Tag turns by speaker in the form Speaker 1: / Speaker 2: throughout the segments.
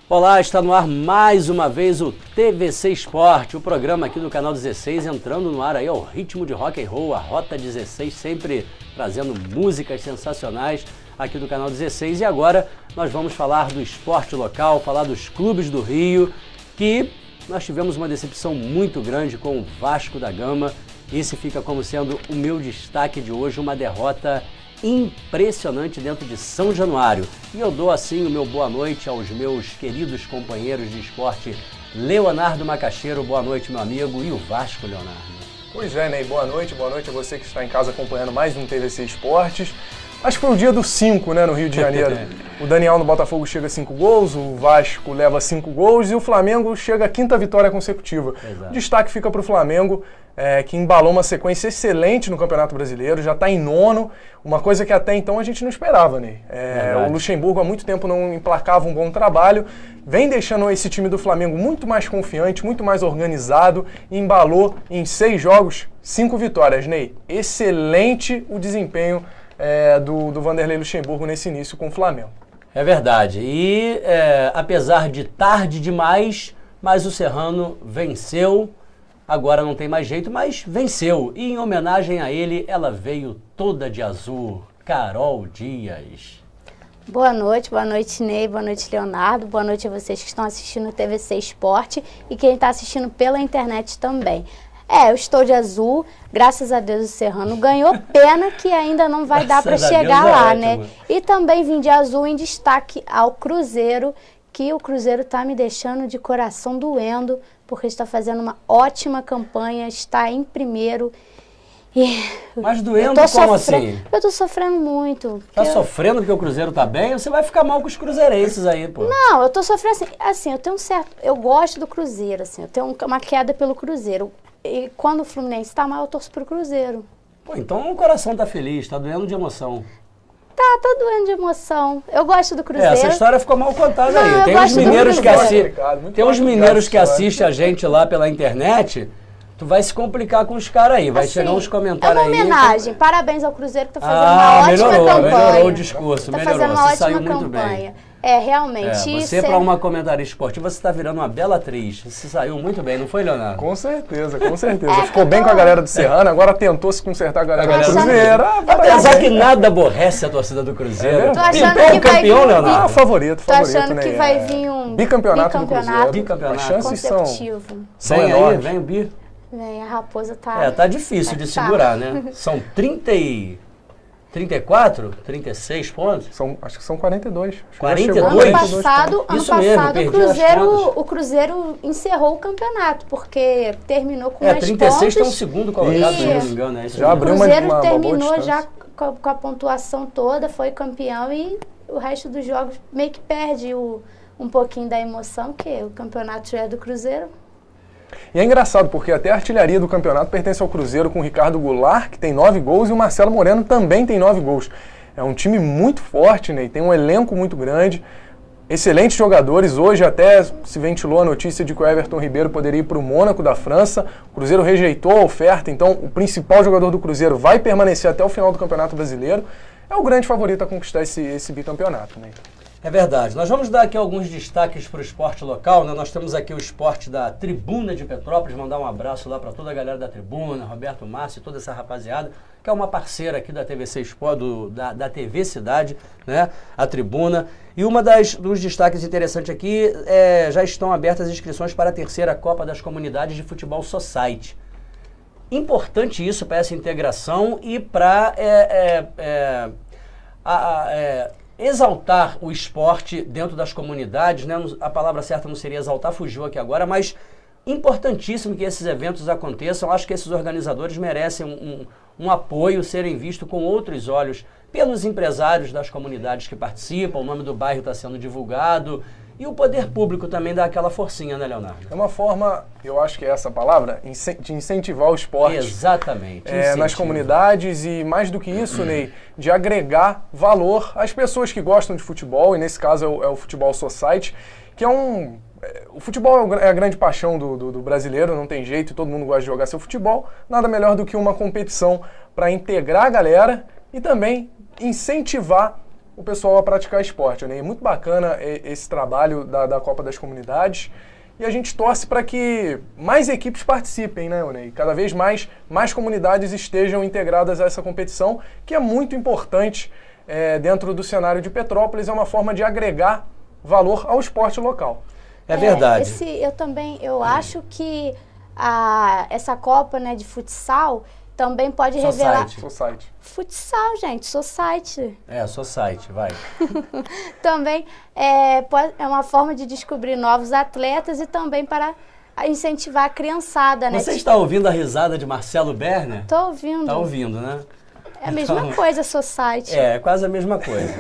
Speaker 1: Olá, está no ar mais uma vez o TVC Esporte, o programa aqui do canal 16, entrando no ar aí ao ritmo de rock and roll, a Rota 16, sempre trazendo músicas sensacionais aqui do canal 16. E agora nós vamos falar do esporte local, falar dos clubes do Rio, que nós tivemos uma decepção muito grande com o Vasco da Gama. Esse fica como sendo o meu destaque de hoje, uma derrota impressionante dentro de São Januário. E eu dou assim o meu boa noite aos meus queridos companheiros de esporte, Leonardo Macaxeiro, boa noite meu amigo, e o Vasco, Leonardo.
Speaker 2: Pois é, Ney, boa noite a você que está em casa acompanhando mais um TVC Esportes. Acho que foi o dia dos 5, né, no Rio de Janeiro. O Daniel no Botafogo chega a 5 gols, o Vasco leva 5 gols e o Flamengo chega à 5ª vitória consecutiva. Exato. O destaque fica para o Flamengo, que embalou uma sequência excelente no Campeonato Brasileiro, já está em 9º, uma coisa que até então a gente não esperava, né? O Luxemburgo há muito tempo não emplacava um bom trabalho, vem deixando esse time do Flamengo muito mais confiante, muito mais organizado, e embalou em 6 jogos, 5 vitórias, Ney. Excelente o desempenho do Vanderlei Luxemburgo nesse início com o Flamengo.
Speaker 1: É verdade, e apesar de tarde demais, mas o Serrano venceu. Agora não tem mais jeito, mas venceu. E em homenagem a ele, ela veio toda de azul. Carol Dias.
Speaker 3: Boa noite Ney, boa noite Leonardo, boa noite a vocês que estão assistindo o TVC Esporte e quem está assistindo pela internet também. Eu estou de azul, graças a Deus o Serrano ganhou, pena que ainda não vai dar para chegar lá, né? E também vim de azul em destaque ao Cruzeiro, que o Cruzeiro está me deixando de coração doendo, porque está fazendo uma ótima campanha, está em primeiro.
Speaker 1: Mas doendo como assim?
Speaker 3: Eu tô sofrendo muito.
Speaker 1: Tá sofrendo porque o Cruzeiro tá bem? Ou você vai ficar mal com os cruzeirenses aí, pô?
Speaker 3: Não, eu tô sofrendo assim, eu tenho um certo... Eu gosto do Cruzeiro, assim, eu tenho uma queda pelo Cruzeiro. E quando o Fluminense tá mal, eu torço pro Cruzeiro.
Speaker 1: Pô, então o coração tá feliz, tá doendo de emoção.
Speaker 3: Tá doendo de emoção. Eu gosto do Cruzeiro.
Speaker 1: Essa história ficou mal contada aí. Tem uns mineiros que assistem a gente lá pela internet. Tu vai se complicar com os caras aí. Vai
Speaker 3: assim,
Speaker 1: chegar uns comentários aí.
Speaker 3: É uma homenagem. Parabéns ao Cruzeiro que tá fazendo uma ótima campanha.
Speaker 1: Melhorou o discurso.
Speaker 3: Tá fazendo uma ótima campanha. Realmente.
Speaker 1: Você, para uma comentarista esportiva, você está virando uma bela atriz. Você saiu muito bem, não foi, Leonardo?
Speaker 2: Com certeza. Ficou bem com a galera do Serrano, agora tentou se consertar com a galera do Cruzeiro.
Speaker 1: Apesar que nada aborrece a torcida do Cruzeiro.
Speaker 3: Tô achando que
Speaker 1: campeão, Leonardo.
Speaker 2: Favorito,
Speaker 3: tô achando que vai vir um
Speaker 2: bicampeonato do Cruzeiro.
Speaker 1: Bicampeonato
Speaker 2: As chances
Speaker 3: consecutivo.
Speaker 2: São enormes.
Speaker 1: Vem o bi.
Speaker 3: Vem, a raposa tá...
Speaker 1: Tá difícil de segurar, né? São 34, 36 pontos?
Speaker 2: Acho que são 42.
Speaker 1: 42?
Speaker 3: Ano passado
Speaker 1: mesmo,
Speaker 3: o Cruzeiro encerrou o campeonato, porque terminou com mais
Speaker 1: 36
Speaker 3: pontos.
Speaker 1: Estão segundo colocado, se não me engano.
Speaker 2: Já abriu
Speaker 3: o Cruzeiro
Speaker 2: uma
Speaker 3: terminou já com a pontuação toda, foi campeão e o resto dos jogos meio que perde um pouquinho da emoção, que o campeonato já é do Cruzeiro.
Speaker 2: E é engraçado, porque até a artilharia do campeonato pertence ao Cruzeiro, com o Ricardo Goulart, que tem 9 gols, e o Marcelo Moreno também tem 9 gols. É um time muito forte, né? E tem um elenco muito grande, excelentes jogadores. Hoje até se ventilou a notícia de que o Everton Ribeiro poderia ir para o Mônaco da França. O Cruzeiro rejeitou a oferta, então o principal jogador do Cruzeiro vai permanecer até o final do Campeonato Brasileiro. É o grande favorito a conquistar esse bicampeonato, né?
Speaker 1: É verdade. Nós vamos dar aqui alguns destaques para o esporte local, né? Nós temos aqui o esporte da Tribuna de Petrópolis, mandar um abraço lá para toda a galera da Tribuna, Roberto Márcio, toda essa rapaziada, que é uma parceira aqui da TVC Sport, da TV Cidade, né? A Tribuna. E dos destaques interessantes aqui, já estão abertas as inscrições para a 3ª Copa das Comunidades de Futebol Society. Importante isso para essa integração e para exaltar o esporte dentro das comunidades, né? A palavra certa não seria exaltar, fugiu aqui agora, mas importantíssimo que esses eventos aconteçam. Acho que esses organizadores merecem um apoio, serem vistos com outros olhos pelos empresários das comunidades que participam, o nome do bairro está sendo divulgado, e o poder público também dá aquela forcinha, né, Leonardo?
Speaker 2: É uma forma, eu acho que é essa palavra, de incentivar o esporte.
Speaker 1: Exatamente.
Speaker 2: Nas comunidades e, mais do que isso, Ney, de agregar valor às pessoas que gostam de futebol, e nesse caso é o Futebol Society, que é o futebol é a grande paixão do brasileiro, não tem jeito, todo mundo gosta de jogar seu futebol. Nada melhor do que uma competição para integrar a galera e também incentivar o pessoal a praticar esporte, né? E muito bacana esse trabalho da Copa das Comunidades. E a gente torce para que mais equipes participem, né, Onei? Cada vez mais comunidades estejam integradas a essa competição, que é muito importante dentro do cenário de Petrópolis, é uma forma de agregar valor ao esporte local.
Speaker 1: É verdade.
Speaker 3: Eu acho que essa Copa, né, de futsal também pode revelar...
Speaker 2: Society.
Speaker 3: Futsal, gente, society.
Speaker 1: Society, vai.
Speaker 3: Também é uma forma de descobrir novos atletas e também para incentivar a criançada, né?
Speaker 1: Você está ouvindo a risada de Marcelo Berner?
Speaker 3: Tô ouvindo.
Speaker 1: Tá ouvindo, né?
Speaker 3: É a mesma coisa, society.
Speaker 1: É quase a mesma coisa.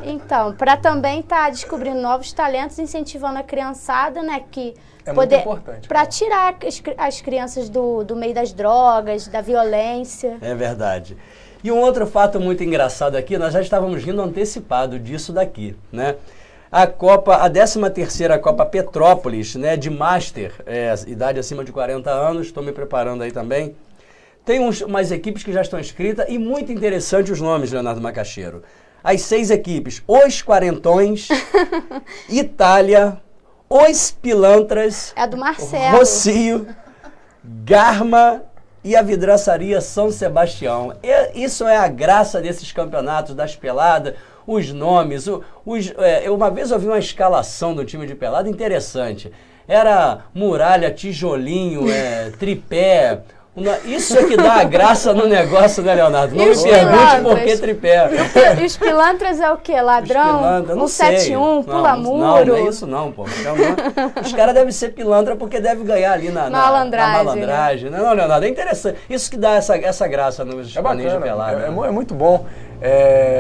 Speaker 3: Então, para também estar descobrindo novos talentos, incentivando a criançada, né, que
Speaker 2: muito importante.
Speaker 3: Para tirar as crianças do meio das drogas, da violência.
Speaker 1: É verdade. E um outro fato muito engraçado aqui, nós já estávamos rindo antecipado disso daqui, né? A 13ª Copa Petrópolis, né, de Master, idade acima de 40 anos, estou me preparando aí também. Tem umas equipes que já estão inscritas e muito interessante os nomes, Leonardo Macaxeiro. As 6 equipes, Os Quarentões, Itália, Os Pilantras,
Speaker 3: do Marcelo,
Speaker 1: Rocio, Garma e a Vidraçaria São Sebastião. Isso é a graça desses campeonatos, das peladas, os nomes. Eu uma vez ouvi uma escalação do time de pelada interessante. Era muralha, tijolinho, tripé. Isso é que dá a graça no negócio, né, Leonardo? Não me pergunte por que tripé.
Speaker 3: E os pilantras é o quê? Ladrão? 171, pula muro?
Speaker 1: Não é isso não, pô. Os caras devem ser pilantra porque devem ganhar ali na malandragem. Né? Não, Leonardo, é interessante. Isso que dá essa graça nos paninhos de pelada.
Speaker 2: É muito bom.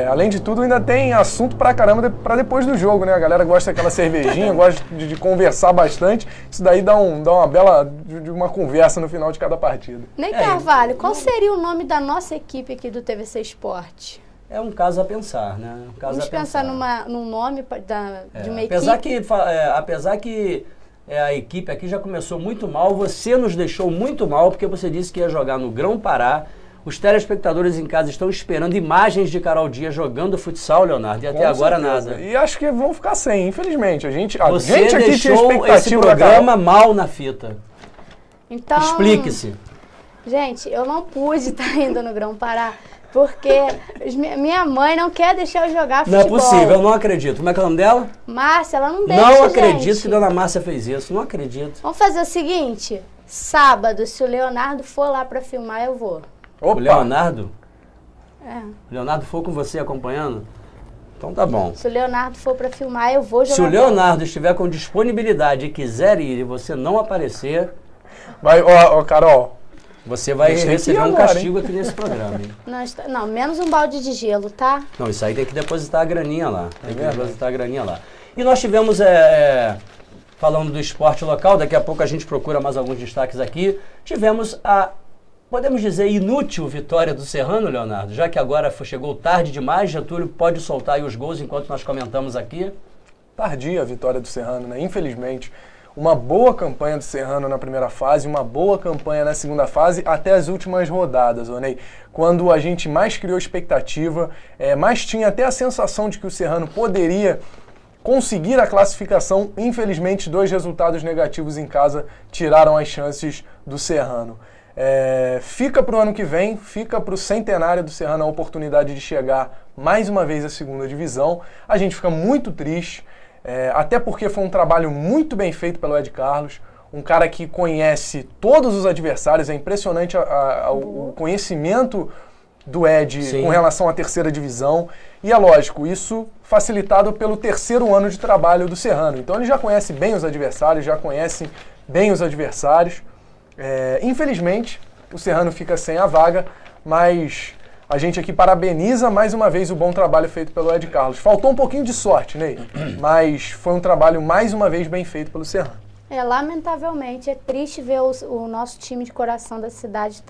Speaker 2: Além de tudo, ainda tem assunto pra caramba pra depois do jogo, né? A galera gosta daquela cervejinha, gosta de conversar bastante. Isso daí dá uma bela de uma conversa no final de cada partida.
Speaker 3: Ney Carvalho, qual seria o nome da nossa equipe aqui do TVC Esporte?
Speaker 1: É um caso a pensar, né?
Speaker 3: Vamos pensar num nome de uma
Speaker 1: equipe. Apesar que a equipe aqui já começou muito mal, você nos deixou muito mal, porque você disse que ia jogar no Grão-Pará. Os telespectadores em casa estão esperando imagens de Carol Dias jogando futsal, Leonardo, e até agora nada.
Speaker 2: E acho que vão ficar sem, infelizmente. A gente
Speaker 1: Você
Speaker 2: aqui tinha
Speaker 1: deixou esse programa mal na fita.
Speaker 3: Então,
Speaker 1: explique-se.
Speaker 3: Gente, eu não pude estar indo no Grão-Pará, porque minha mãe não quer deixar eu jogar futebol.
Speaker 1: Não é possível, eu não acredito. Como é que é o nome dela?
Speaker 3: Márcia, ela não deixa,
Speaker 1: Não acredito
Speaker 3: gente.
Speaker 1: Que Dona Márcia fez isso, não acredito.
Speaker 3: Vamos fazer o seguinte, sábado, se o Leonardo for lá para filmar, eu vou.
Speaker 1: Opa. O Leonardo?
Speaker 3: O
Speaker 1: Leonardo for com você acompanhando? Então tá bom.
Speaker 3: Se o Leonardo for para filmar, eu vou jogar.
Speaker 1: Se o Leonardo estiver com disponibilidade e quiser ir e você não aparecer...
Speaker 2: Vai, Carol...
Speaker 1: Você vai receber um castigo aqui nesse programa. Hein?
Speaker 3: Não, menos um balde de gelo, tá?
Speaker 1: Não, isso aí tem que depositar a graninha lá. E nós tivemos, falando do esporte local, daqui a pouco a gente procura mais alguns destaques aqui. Tivemos podemos dizer, inútil vitória do Serrano, Leonardo, já que agora chegou tarde demais. Getúlio pode soltar aí os gols enquanto nós comentamos aqui.
Speaker 2: Tardia a vitória do Serrano, né? Infelizmente. Uma boa campanha do Serrano na primeira fase, uma boa campanha na segunda fase, até as últimas rodadas, Onei. Quando a gente mais criou expectativa, mais tinha até a sensação de que o Serrano poderia conseguir a classificação. Infelizmente, 2 resultados negativos em casa tiraram as chances do Serrano. Fica para o ano que vem, fica para o centenário do Serrano a oportunidade de chegar mais uma vez à segunda divisão. A gente fica muito triste. Até porque foi um trabalho muito bem feito pelo Ed Carlos, um cara que conhece todos os adversários. É impressionante o conhecimento do Ed Sim. com relação à terceira divisão. E é lógico, isso facilitado pelo 3º ano de trabalho do Serrano. Então ele já conhece bem os adversários, Infelizmente, o Serrano fica sem a vaga, mas... A gente aqui parabeniza mais uma vez o bom trabalho feito pelo Ed Carlos. Faltou um pouquinho de sorte, Ney, mas foi um trabalho mais uma vez bem feito pelo Serrano.
Speaker 3: Lamentavelmente, é triste ver o nosso time de coração da cidade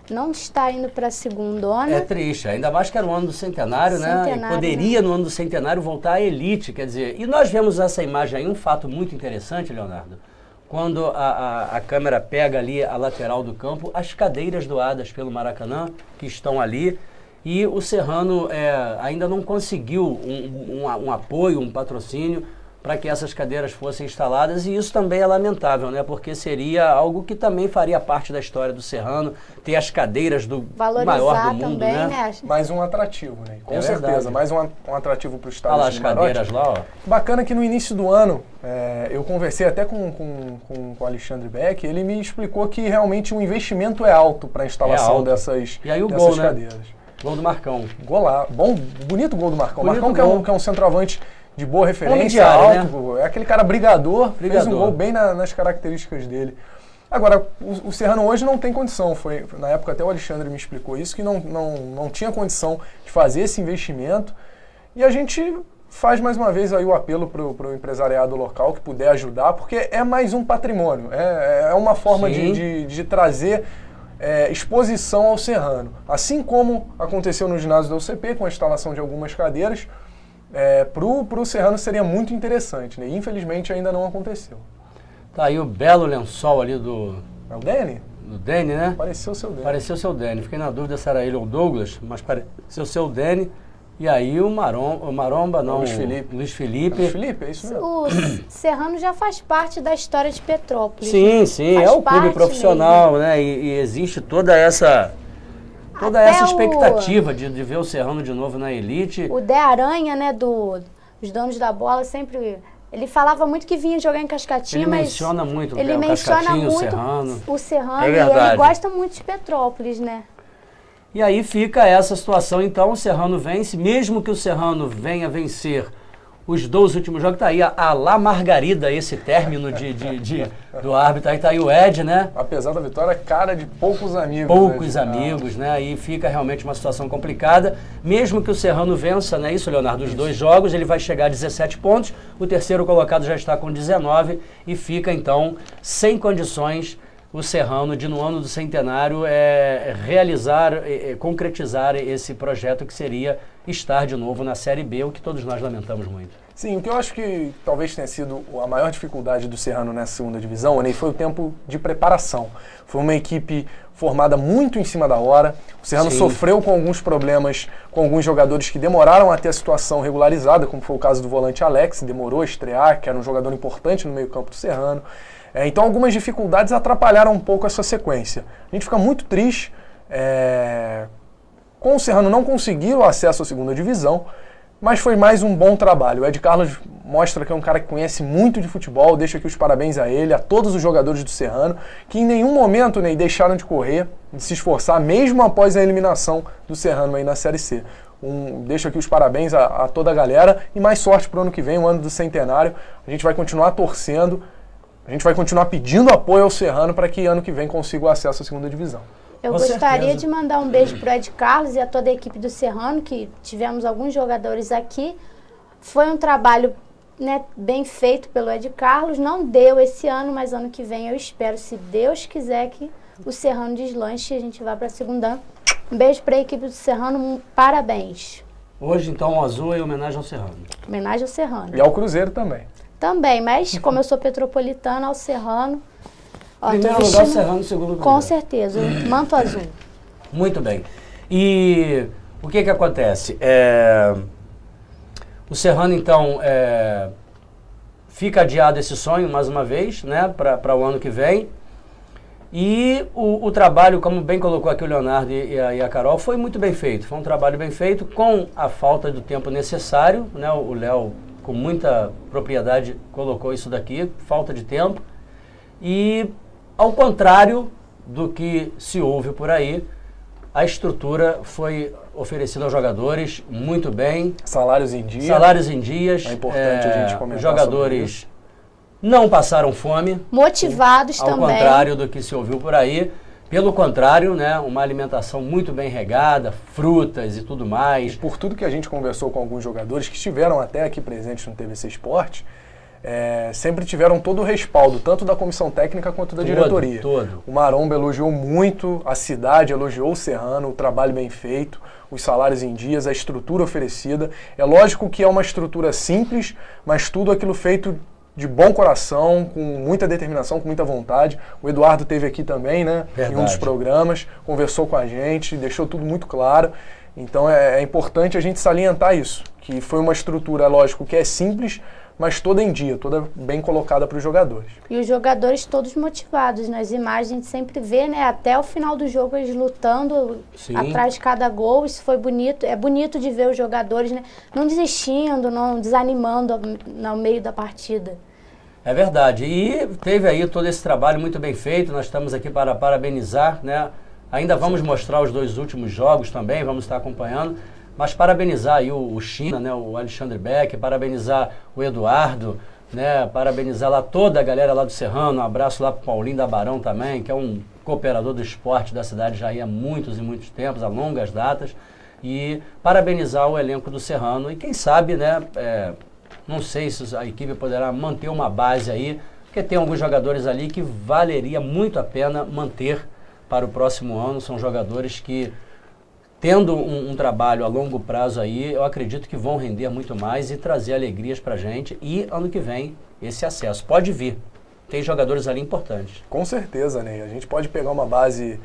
Speaker 3: não está indo para a segundona.
Speaker 1: É triste, ainda mais que era o ano do centenário, né? E poderia no ano do centenário voltar à elite, quer dizer. E nós vemos essa imagem aí, um fato muito interessante, Leonardo. Quando a câmera pega ali a lateral do campo, as cadeiras doadas pelo Maracanã, que estão ali, e o Serrano ainda não conseguiu um apoio, um patrocínio para que essas cadeiras fossem instaladas, e isso também é lamentável, né? Porque seria algo que também faria parte da história do Serrano, ter as cadeiras do maior do mundo,
Speaker 3: também,
Speaker 1: né?
Speaker 2: Mais um atrativo, né? Com certeza,
Speaker 1: verdade.
Speaker 2: mais um atrativo para o estádio.
Speaker 1: Olha lá as cadeiras lá, ó.
Speaker 2: Bacana que no início do ano, eu conversei até com o Alexandre Beck, ele me explicou que realmente o investimento é alto para a instalação dessas
Speaker 1: e aí o gol,
Speaker 2: cadeiras.
Speaker 1: Né? Gol do Marcão.
Speaker 2: Gol lá, bonito gol do Marcão.
Speaker 1: Bonito
Speaker 2: Marcão
Speaker 1: gol.
Speaker 2: que é um centroavante de boa referência,
Speaker 1: diário,
Speaker 2: alto, né? É aquele cara brigador, fez um gol bem nas características dele. Agora, o Serrano hoje não tem condição, na época até o Alexandre me explicou isso, que não tinha condição de fazer esse investimento, e a gente faz mais uma vez aí o apelo para o empresariado local que puder ajudar, porque é mais um patrimônio, é uma forma de trazer exposição ao Serrano. Assim como aconteceu no ginásio da UCP, com a instalação de algumas cadeiras, pro Serrano seria muito interessante, né? Infelizmente ainda não aconteceu.
Speaker 1: Tá aí o belo lençol ali do...
Speaker 2: É o Dani?
Speaker 1: Do Dani, né?
Speaker 2: Pareceu o seu Dani.
Speaker 1: Pareceu o seu Dani. Fiquei na dúvida se era ele ou o Douglas, mas pareceu o seu Dani. E aí o Maromba, não,
Speaker 2: Luiz Felipe.
Speaker 1: Luiz Felipe.
Speaker 2: Luiz Felipe, é isso mesmo.
Speaker 3: O Serrano já faz parte da história de Petrópolis.
Speaker 1: Sim, sim,
Speaker 3: faz
Speaker 1: é o clube
Speaker 3: parte
Speaker 1: profissional,
Speaker 3: mesmo.
Speaker 1: né? E existe toda essa expectativa de ver o Serrano de novo na elite.
Speaker 3: O Dé Aranha, né, os donos da bola, sempre... Ele falava muito que vinha jogar em Cascatinha,
Speaker 1: ele
Speaker 3: mas...
Speaker 1: menciona muito
Speaker 3: ele
Speaker 1: o
Speaker 3: menciona
Speaker 1: Cascatinha,
Speaker 3: muito
Speaker 1: o Serrano.
Speaker 3: o Serrano,
Speaker 1: É
Speaker 3: e
Speaker 1: verdade.
Speaker 3: ele gosta muito de Petrópolis, né?
Speaker 1: E aí fica essa situação, então o Serrano vence, mesmo que o Serrano venha vencer os 2 últimos jogos, tá aí a La Margarida, esse término do árbitro, aí tá aí o Ed, né?
Speaker 2: Apesar da vitória, cara de poucos amigos.
Speaker 1: Poucos amigos, né? Aí fica realmente uma situação complicada. Mesmo que o Serrano vença, né? Isso, Leonardo, os 2 jogos, ele vai chegar a 17 pontos, o terceiro colocado já está com 19 e fica, então, sem condições o Serrano de, no ano do centenário, concretizar esse projeto que seria estar de novo na Série B, o que todos nós lamentamos muito.
Speaker 2: Sim, o que eu acho que talvez tenha sido a maior dificuldade do Serrano nessa segunda divisão, né, foi o tempo de preparação. Foi uma equipe formada muito em cima da hora. O Serrano sofreu com alguns problemas, com alguns jogadores que demoraram a ter a situação regularizada, como foi o caso do volante Alex, demorou a estrear, que era um jogador importante no meio-campo do Serrano. Então algumas dificuldades atrapalharam um pouco essa sequência. A gente fica muito triste com o Serrano não conseguir o acesso à segunda divisão, mas foi mais um bom trabalho. O Ed Carlos mostra que é um cara que conhece muito de futebol, deixa aqui os parabéns a ele, a todos os jogadores do Serrano, que em nenhum momento, né, deixaram de correr, de se esforçar, mesmo após a eliminação do Serrano aí na Série C. Deixo aqui os parabéns a toda a galera e mais sorte para o ano que vem, o ano do centenário. A gente vai continuar torcendo, a gente vai continuar pedindo apoio ao Serrano para que ano que vem consiga o acesso à segunda divisão.
Speaker 3: Eu
Speaker 1: Com
Speaker 3: gostaria
Speaker 1: certeza.
Speaker 3: de mandar um beijo pro Ed Carlos e a toda a equipe do Serrano, que tivemos alguns jogadores aqui. Foi um trabalho, né, bem feito pelo Ed Carlos. Não deu esse ano, mas ano que vem eu espero, se Deus quiser, que o Serrano deslanche e a gente vá para a segunda. Um beijo para a equipe do Serrano, parabéns.
Speaker 1: Hoje, então, o azul é em homenagem ao Serrano.
Speaker 3: Homenagem ao Serrano.
Speaker 2: E ao Cruzeiro também.
Speaker 3: Também, mas como eu sou petropolitana, ao Serrano... Ó,
Speaker 1: Primeiro
Speaker 3: tô
Speaker 1: lugar, o
Speaker 3: vestindo-
Speaker 1: Serrano, segundo lugar.
Speaker 3: Com certeza, o manto azul.
Speaker 1: Muito bem. E o que acontece? O Serrano, então, fica adiado esse sonho, mais uma vez, né, para o ano que vem. E o trabalho, como bem colocou aqui o Leonardo e a Carol, foi muito bem feito. Foi um trabalho bem feito, com a falta do tempo necessário, né? O Léo, com muita propriedade, colocou isso daqui, falta de tempo. E, ao contrário do que se ouve por aí, a estrutura foi oferecida aos jogadores muito bem.
Speaker 2: Salários em dia.
Speaker 1: Salários em dias.
Speaker 2: É importante a gente comentar
Speaker 1: Os jogadores não passaram fome.
Speaker 3: Motivados
Speaker 1: Ao
Speaker 3: também.
Speaker 1: contrário do que se ouviu por aí. Pelo contrário, né, uma alimentação muito bem regada, frutas e tudo mais.
Speaker 2: Por tudo que a gente conversou com alguns jogadores que estiveram até aqui presentes no TVC Esporte, sempre tiveram todo o respaldo, tanto da comissão técnica quanto da diretoria.
Speaker 1: Todo.
Speaker 2: O Maromba elogiou muito a cidade, elogiou o Serrano, o trabalho bem feito, os salários em dias, a estrutura oferecida. É lógico que é uma estrutura simples, mas tudo aquilo feito de bom coração, com muita determinação, com muita vontade. O Eduardo esteve aqui também, né?
Speaker 1: Verdade.
Speaker 2: Em um dos programas, conversou com a gente, deixou tudo muito claro. Então é importante a gente salientar isso, que foi uma estrutura, lógico, que é simples, mas toda em dia, toda bem colocada para os jogadores.
Speaker 3: E os jogadores todos motivados. Nas imagens a gente sempre vê, né, até o final do jogo eles lutando atrás de cada gol. Isso foi bonito. É bonito de ver os jogadores, né, não desistindo, não desanimando no meio da partida.
Speaker 1: É verdade. E teve aí todo esse trabalho muito bem feito. Nós estamos aqui para parabenizar, né? Ainda vamos mostrar os 2 últimos jogos também, vamos estar acompanhando. Mas parabenizar aí o China, né, o Alexandre Beck, parabenizar o Eduardo, né, parabenizar lá toda a galera lá do Serrano, um abraço lá para o Paulinho da Barão também, que é um cooperador do esporte da cidade já há muitos e muitos tempos, há longas datas, e parabenizar o elenco do Serrano e quem sabe, né, não sei se a equipe poderá manter uma base aí, porque tem alguns jogadores ali que valeria muito a pena manter para o próximo ano, são jogadores que tendo um trabalho a longo prazo aí, eu acredito que vão render muito mais e trazer alegrias pra gente. E ano que vem, esse acesso. Pode vir. Tem jogadores ali importantes.
Speaker 2: Com certeza, Ney. A gente pode pegar uma base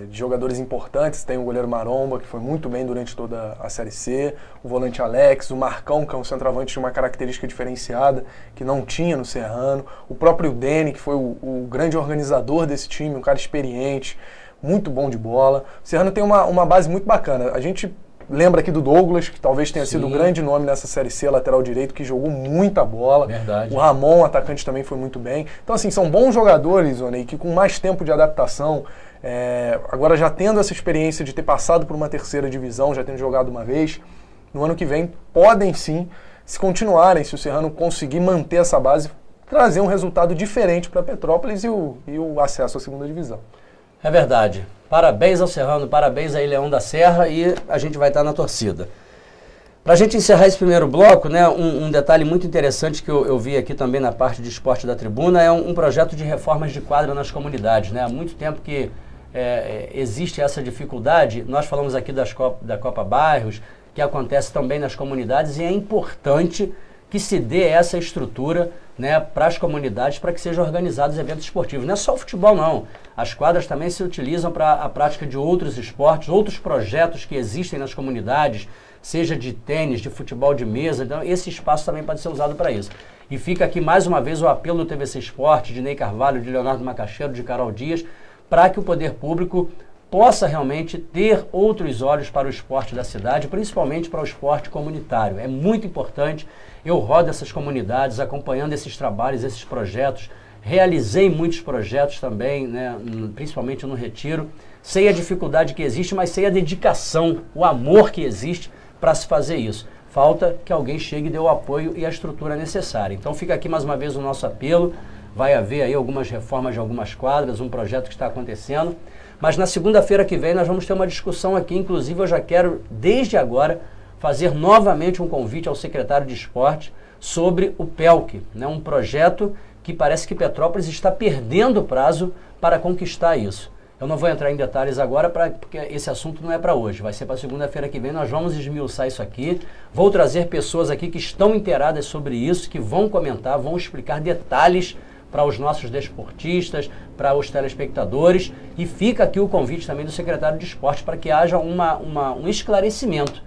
Speaker 2: de jogadores importantes. Tem o goleiro Maromba, que foi muito bem durante toda a Série C. O volante Alex, o Marcão, que é um centroavante de uma característica diferenciada, que não tinha no Serrano. O próprio Dene, que foi o grande organizador desse time, um cara experiente, muito bom de bola. O Serrano tem uma base muito bacana. A gente lembra aqui do Douglas, que talvez tenha sido um grande nome nessa Série C, lateral direito, que jogou muita bola.
Speaker 1: Verdade.
Speaker 2: O Ramon, atacante, também foi muito bem. Então, assim, são bons jogadores, Onei, que com mais tempo de adaptação, agora já tendo essa experiência de ter passado por uma 3ª divisão, já tendo jogado uma vez, no ano que vem podem sim, se continuarem, se o Serrano conseguir manter essa base, trazer um resultado diferente para Petrópolis e o acesso à 2ª divisão.
Speaker 1: É verdade. Parabéns ao Serrano, parabéns aí Leão da Serra e a gente vai estar na torcida. Para a gente encerrar esse primeiro bloco, né, um detalhe muito interessante que eu vi aqui também na parte de esporte da tribuna é um projeto de reformas de quadra nas comunidades, né? Há muito tempo que existe essa dificuldade. Nós falamos aqui da Copa Bairros, que acontece também nas comunidades, e é importante que se dê essa estrutura, né, para as comunidades, para que sejam organizados eventos esportivos. Não é só o futebol, não. As quadras também se utilizam para a prática de outros esportes, outros projetos que existem nas comunidades, seja de tênis, de futebol de mesa. Então, esse espaço também pode ser usado para isso. E fica aqui mais uma vez o apelo do TVC Esporte, de Ney Carvalho, de Leonardo Macaxeiro, de Carol Dias, para que o poder público possa realmente ter outros olhos para o esporte da cidade, principalmente para o esporte comunitário. É muito importante. Eu rodo essas comunidades, acompanhando esses trabalhos, esses projetos. Realizei muitos projetos também, né, principalmente no Retiro. Sei a dificuldade que existe, mas sei a dedicação, o amor que existe para se fazer isso. Falta que alguém chegue e dê o apoio e a estrutura necessária. Então fica aqui mais uma vez o nosso apelo. Vai haver aí algumas reformas de algumas quadras, um projeto que está acontecendo. Mas na segunda-feira que vem nós vamos ter uma discussão aqui. Inclusive eu já quero, desde agora, fazer novamente um convite ao secretário de Esporte sobre o PELC, né? Um projeto que parece que Petrópolis está perdendo prazo para conquistar isso. Eu não vou entrar em detalhes agora, porque esse assunto não é para hoje. Vai ser para segunda-feira que vem, nós vamos esmiuçar isso aqui. Vou trazer pessoas aqui que estão inteiradas sobre isso, que vão comentar, vão explicar detalhes para os nossos desportistas, para os telespectadores. E fica aqui o convite também do secretário de Esporte para que haja um esclarecimento.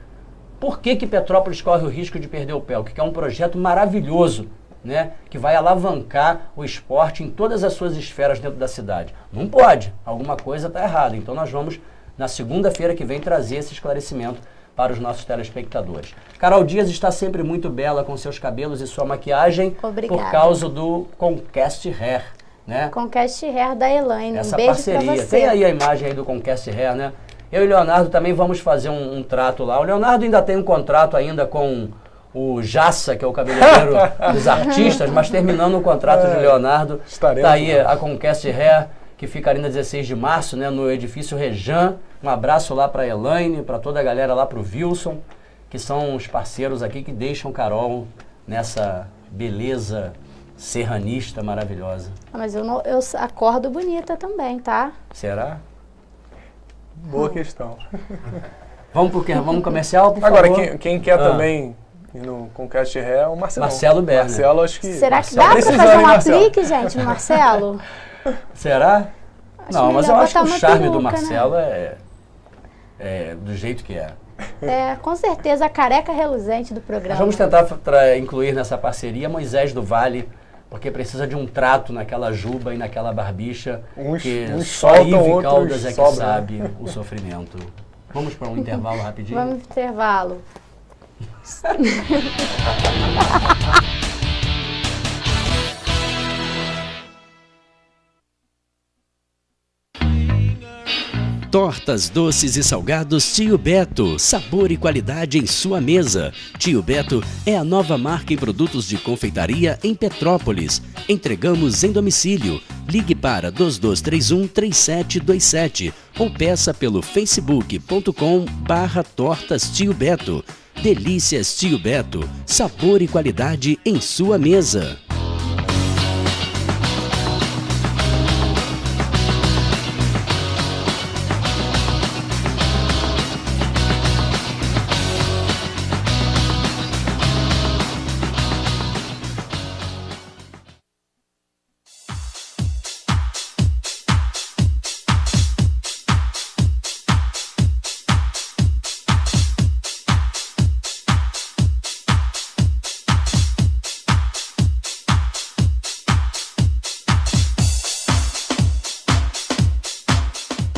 Speaker 1: Por que Petrópolis corre o risco de perder o PELC? Que é um projeto maravilhoso, né, que vai alavancar o esporte em todas as suas esferas dentro da cidade. Não pode, alguma coisa está errada. Então nós vamos, na segunda-feira que vem, trazer esse esclarecimento para os nossos telespectadores. Carol Dias está sempre muito bela com seus cabelos e sua maquiagem.
Speaker 3: Obrigada.
Speaker 1: Por causa do Conquest Hair, né?
Speaker 3: Conquest Hair da Elaine.
Speaker 1: Essa
Speaker 3: um beijo
Speaker 1: parceria.
Speaker 3: pra você.
Speaker 1: Tem aí a imagem aí do Conquest Hair, né? Eu e o Leonardo também vamos fazer um trato lá. O Leonardo ainda tem um contrato ainda com o Jassa, que é o cabeleireiro dos artistas, mas terminando o contrato de Leonardo, está aí a Conquest Hair, que fica ali na 16 de março, né, no edifício Rejan. Um abraço lá para a Elaine, para toda a galera lá, para o Wilson, que são os parceiros aqui que deixam Carol nessa beleza serranista maravilhosa.
Speaker 3: Mas eu acordo bonita também, tá?
Speaker 1: Será?
Speaker 2: Boa questão.
Speaker 1: Vamos pro comercial, por
Speaker 2: Agora,
Speaker 1: favor.
Speaker 2: quem quer também ir no Conquest Hair é o Marcelo.
Speaker 1: Marcelo Berner.
Speaker 2: Marcelo, acho que...
Speaker 3: Será que
Speaker 2: Marcelo
Speaker 3: dá pra
Speaker 2: precisa,
Speaker 3: fazer
Speaker 2: hein,
Speaker 3: um
Speaker 2: Marcelo?
Speaker 3: aplique, gente, no Marcelo?
Speaker 1: Será? Não, mas eu
Speaker 3: melhor
Speaker 1: acho que
Speaker 3: botar
Speaker 1: o
Speaker 3: uma
Speaker 1: charme do
Speaker 3: peruca,
Speaker 1: Marcelo
Speaker 3: né?
Speaker 1: do jeito que é.
Speaker 3: Com certeza, a careca reluzente do programa.
Speaker 1: Nós vamos tentar incluir nessa parceria Moisés do Vale, porque precisa de um trato naquela juba e naquela barbicha, que só Ive Caldas é que sabe o sofrimento. Vamos para um intervalo rapidinho?
Speaker 3: Vamos para o intervalo.
Speaker 4: Tortas, doces e salgados Tio Beto, sabor e qualidade em sua mesa. Tio Beto é a nova marca em produtos de confeitaria em Petrópolis. Entregamos em domicílio. Ligue para 2231-3727 ou peça pelo facebook.com/tortas Tio Beto. Delícias Tio Beto, sabor e qualidade em sua mesa.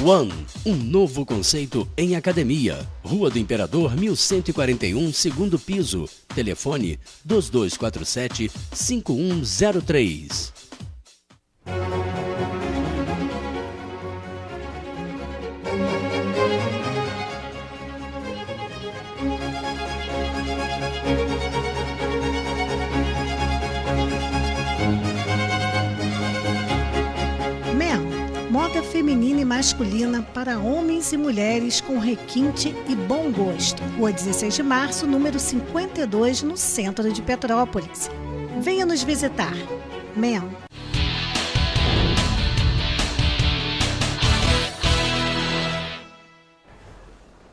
Speaker 4: One, um novo conceito em academia. Rua do Imperador, 1141, segundo piso. Telefone 2247-5103.
Speaker 5: Moda feminina e masculina para homens e mulheres com requinte e bom gosto. Rua 16 de março, número 52, no centro de Petrópolis. Venha nos visitar. Mel.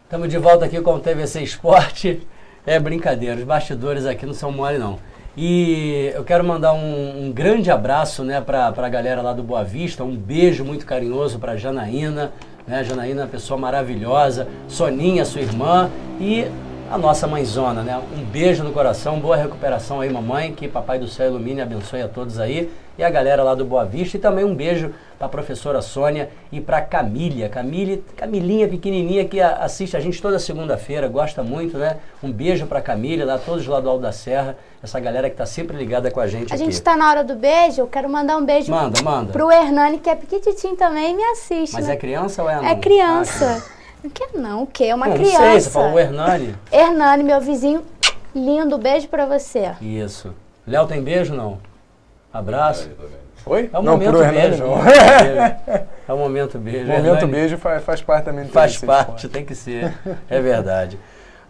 Speaker 1: Estamos de volta aqui com o TVC Esporte. É brincadeira, os bastidores aqui não são mole não. E eu quero mandar um grande abraço, né, para a galera lá do Boa Vista, um beijo muito carinhoso para Janaína, né, Janaína é uma pessoa maravilhosa, Soninha, sua irmã, e a nossa mãezona, né, um beijo no coração, boa recuperação aí, mamãe, que Papai do Céu ilumine e abençoe a todos aí, e a galera lá do Boa Vista, e também um beijo para a professora Sônia e para a Camilinha pequenininha que assiste a gente toda segunda-feira, gosta muito, né? Um beijo para a Camila, lá todos lá do Alto da Serra, essa galera que está sempre ligada com a gente aqui.
Speaker 3: A gente está na hora do beijo, eu quero mandar um beijo pro Hernani, que é pequititinho também e me assiste.
Speaker 1: Mas
Speaker 3: né?
Speaker 1: É criança ou é anão?
Speaker 3: É criança. Não quer não, o quê? É uma criança.
Speaker 1: Não sei, você falou o Hernani.
Speaker 3: Hernani, meu vizinho, lindo, beijo para você.
Speaker 1: Isso. Léo tem beijo não? Abraço.
Speaker 2: Oi?
Speaker 1: É um
Speaker 2: não,
Speaker 1: momento beijo.
Speaker 2: Não.
Speaker 1: É um momento beijo.
Speaker 2: Momento beijo faz parte também do
Speaker 1: Faz parte, tem que ser. É verdade.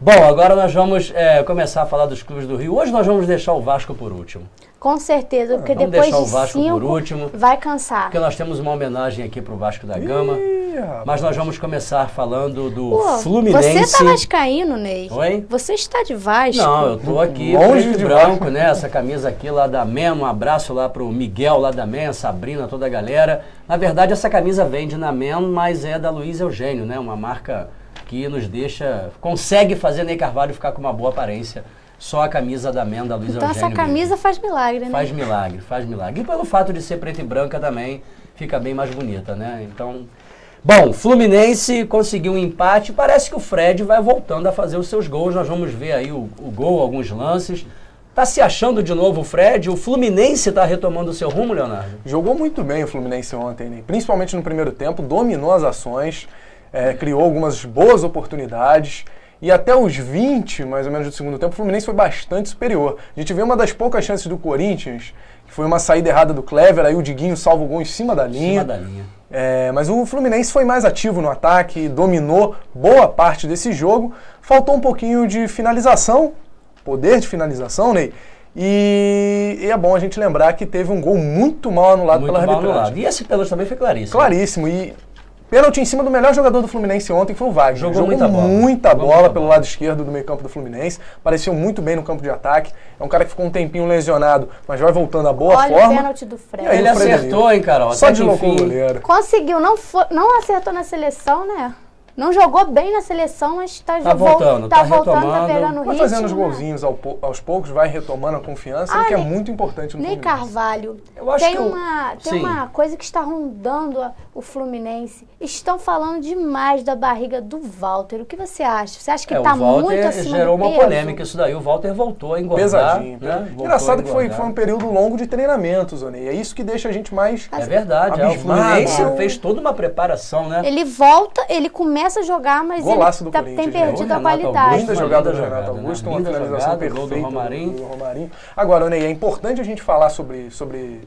Speaker 1: Bom, agora nós vamos começar a falar dos clubes do Rio. Hoje nós vamos deixar o Vasco por último.
Speaker 3: Com certeza, porque
Speaker 1: vamos
Speaker 3: depois
Speaker 1: deixar
Speaker 3: de
Speaker 1: o Vasco
Speaker 3: 5
Speaker 1: por último,
Speaker 3: vai cansar.
Speaker 1: Porque nós temos uma homenagem aqui para o Vasco da Gama. Mas nós vamos começar falando do Fluminense.
Speaker 3: Você tá vascaíno, Ney?
Speaker 1: Oi?
Speaker 3: Você está de Vasco?
Speaker 1: Não, eu tô aqui
Speaker 2: longe de
Speaker 1: branco, né? Essa camisa aqui lá da MEN, um abraço lá pro Miguel lá da MEN, a Sabrina, toda a galera. Na verdade, essa camisa vende na MEN, mas é da Luiz Eugênio, né? Uma marca que nos consegue fazer Ney Carvalho ficar com uma boa aparência. Só a camisa da MEN, da Luiz Eugênio.
Speaker 3: Então essa camisa faz milagre, né?
Speaker 1: Faz milagre, faz milagre. E pelo fato de ser preta e branca também, fica bem mais bonita, né? Então, bom, Fluminense conseguiu um empate, parece que o Fred vai voltando a fazer os seus gols, nós vamos ver aí o gol, alguns lances. Tá se achando de novo o Fred? O Fluminense tá retomando o seu rumo, Leonardo?
Speaker 2: Jogou muito bem o Fluminense ontem, né? Principalmente no primeiro tempo, dominou as ações, criou algumas boas oportunidades. E até os 20, mais ou menos, do segundo tempo, o Fluminense foi bastante superior. A gente vê uma das poucas chances do Corinthians, que foi uma saída errada do Clever, aí o Diguinho salva o gol em cima da linha. Mas o Fluminense foi mais ativo no ataque, dominou boa parte desse jogo. Faltou um pouquinho de finalização, poder de finalização, Ney. E é bom a gente lembrar que teve um gol muito mal anulado pela arbitragem.
Speaker 1: E esse pênalti também foi claríssimo.
Speaker 2: Claríssimo. E pênalti em cima do melhor jogador do Fluminense ontem, que foi o Wagner.
Speaker 1: Jogou
Speaker 2: muita bola pelo lado esquerdo do meio campo do Fluminense. Apareceu muito bem no campo de ataque. É um cara que ficou um tempinho lesionado, mas vai voltando à boa forma.
Speaker 3: Olha o pênalti do Fred.
Speaker 1: Ele acertou, hein, Carol?
Speaker 2: Só deslocou o goleiro.
Speaker 3: Conseguiu, não acertou na seleção, né? Não jogou bem na seleção, mas está
Speaker 1: voltando,
Speaker 3: tá
Speaker 1: retomando,
Speaker 3: pegando ritmo.
Speaker 2: Vai fazendo os golzinhos aos poucos, vai retomando a confiança, que é muito importante no
Speaker 3: Ney
Speaker 2: Fluminense.
Speaker 3: Carvalho,
Speaker 1: Eu acho
Speaker 3: tem uma coisa que está rondando o Fluminense. Estão falando demais da barriga do Walter. O que você acha? Você acha que está muito acima
Speaker 1: gerou
Speaker 3: do
Speaker 1: uma
Speaker 3: peso?
Speaker 1: polêmica isso daí. O Walter voltou a engordar.
Speaker 2: Pesadinho.
Speaker 1: Né?
Speaker 2: Engraçado que foi um período longo de treinamentos, Onei. É isso que deixa a gente mais
Speaker 1: É verdade. O Fluminense fez toda uma preparação, né?
Speaker 3: Ele volta, ele começa a jogar, mas
Speaker 2: Golaço
Speaker 3: ele
Speaker 2: do Corinthians,
Speaker 3: tem perdido a qualidade.
Speaker 2: Linda jogada do Renato Augusto, uma finalização perfeita
Speaker 1: do
Speaker 2: Romarinho. Agora, Onei, é importante a gente falar sobre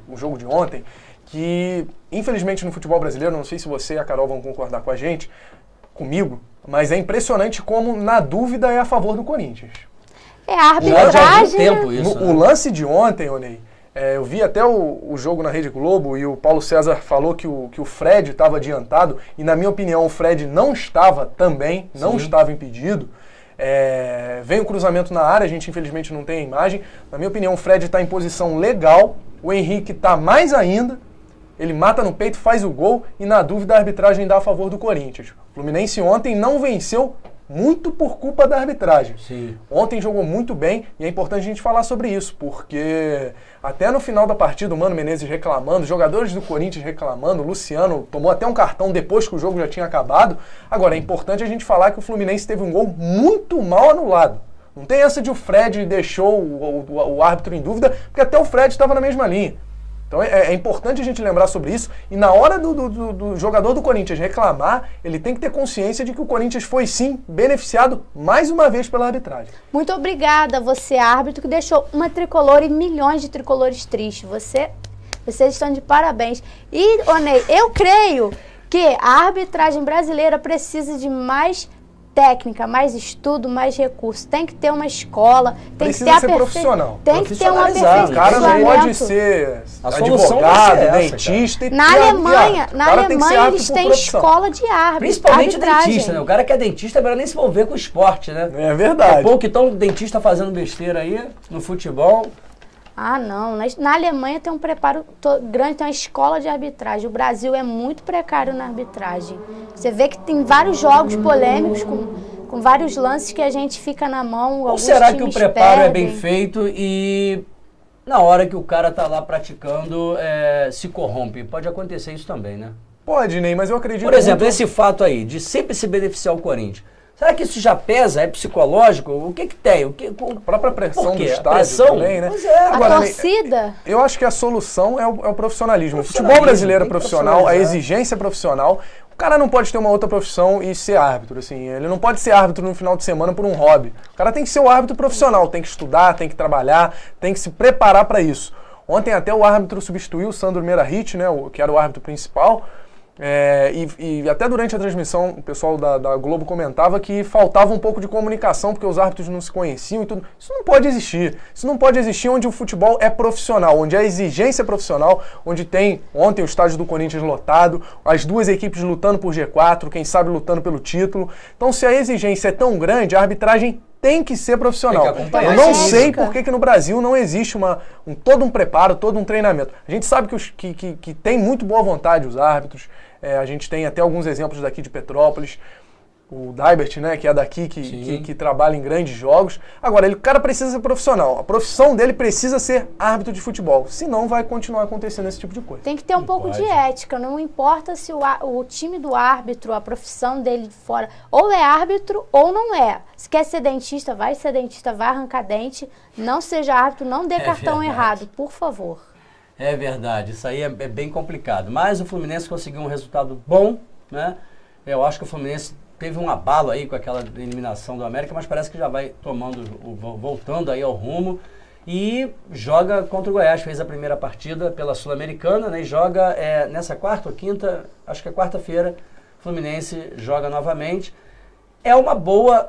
Speaker 2: o jogo de ontem, que infelizmente no futebol brasileiro, não sei se você e a Carol vão concordar com a gente, comigo, mas é impressionante como, na dúvida, é a favor do Corinthians.
Speaker 3: É a arbitragem.
Speaker 2: O lance de ontem, Onei, eu vi até o jogo na Rede Globo e o Paulo César falou que o Fred estava adiantado, e na minha opinião o Fred não estava também, não estava impedido. Vem o cruzamento na área, a gente infelizmente não tem a imagem. Na minha opinião o Fred está em posição legal, o Henrique está mais ainda, ele mata no peito, faz o gol e na dúvida a arbitragem dá a favor do Corinthians. O Fluminense ontem não venceu muito por culpa da arbitragem.
Speaker 1: Sim.
Speaker 2: Ontem jogou muito bem e é importante a gente falar sobre isso, porque até no final da partida o Mano Menezes reclamando, os jogadores do Corinthians reclamando, o Luciano tomou até um cartão depois que o jogo já tinha acabado. Agora, é importante a gente falar que o Fluminense teve um gol muito mal anulado. Não tem essa de o Fred deixou o árbitro em dúvida, porque até o Fred estava na mesma linha. Então é importante a gente lembrar sobre isso, e na hora do jogador do Corinthians reclamar, ele tem que ter consciência de que o Corinthians foi sim beneficiado mais uma vez pela arbitragem.
Speaker 3: Muito obrigada, você árbitro, que deixou uma tricolor e milhões de tricolores tristes. Vocês estão de parabéns. E, Onei, eu creio que a arbitragem brasileira precisa de mais técnica, mais estudo, mais recursos. Tem que ter uma escola, tem que ter
Speaker 2: ser profissional.
Speaker 3: Tem que ter uma
Speaker 2: O cara não pode ser advogado, dentista e
Speaker 3: Na Alemanha eles têm escola de árbitro.
Speaker 1: Principalmente dentista, né? O cara que é dentista é melhor nem se envolver com o esporte, né?
Speaker 2: É verdade.
Speaker 1: Daqui a pouco então dentista fazendo besteira aí no futebol.
Speaker 3: Ah, não. Na Alemanha tem um preparo grande, tem uma escola de arbitragem. O Brasil é muito precário na arbitragem. Você vê que tem vários jogos polêmicos com vários lances que a gente fica na mão.
Speaker 1: Ou será que o preparo é bem feito e na hora que o tá lá praticando se corrompe? Pode acontecer isso também, né?
Speaker 2: Pode, Ney, mas eu acredito...
Speaker 1: Por exemplo, esse fato aí de sempre se beneficiar o Corinthians. Será que isso já pesa? É psicológico? O que tem? A
Speaker 2: própria pressão do estádio também, né?
Speaker 1: Pois é.
Speaker 3: Agora, a torcida?
Speaker 2: Eu acho que a solução é o profissionalismo. O futebol brasileiro é profissional, a exigência é profissional. O cara não pode ter uma outra profissão e ser árbitro, assim. Ele não pode ser árbitro no final de semana por um hobby. O cara tem que ser o árbitro profissional, tem que estudar, tem que trabalhar, tem que se preparar para isso. Ontem até o árbitro substituiu o Sandro Meirahit, né, que era o árbitro principal. E até durante a transmissão o pessoal da Globo comentava que faltava um pouco de comunicação porque os árbitros não se conheciam e tudo. Isso não pode existir. Isso não pode existir onde o futebol é profissional, onde a exigência é profissional, onde tem ontem o estádio do Corinthians lotado, as duas equipes lutando por G4, quem sabe lutando pelo título. Então, se a exigência é tão grande, a arbitragem tem que ser profissional. Eu não sei por que no Brasil não existe todo um preparo, todo um treinamento. A gente sabe que tem muito boa vontade os árbitros. A gente tem até alguns exemplos daqui de Petrópolis. O Daibert, né, que é daqui, que trabalha em grandes jogos. Agora, o cara precisa ser profissional. A profissão dele precisa ser árbitro de futebol. Senão vai continuar acontecendo esse tipo de coisa.
Speaker 3: Tem que ter um pouco de ética. Não importa se o time do árbitro, a profissão dele de fora, ou é árbitro ou não é. Se quer ser dentista, vai arrancar dente. Não seja árbitro, não dê cartão errado, por favor.
Speaker 1: É verdade. Isso aí é bem complicado. Mas o Fluminense conseguiu um resultado bom, né? Eu acho que o Fluminense teve um abalo aí com aquela eliminação do América, mas parece que já vai voltando aí ao rumo e joga contra o Goiás. Fez a primeira partida pela Sul-Americana, né? E joga nessa quarta ou quinta, acho que é quarta-feira, o Fluminense joga novamente. É uma boa,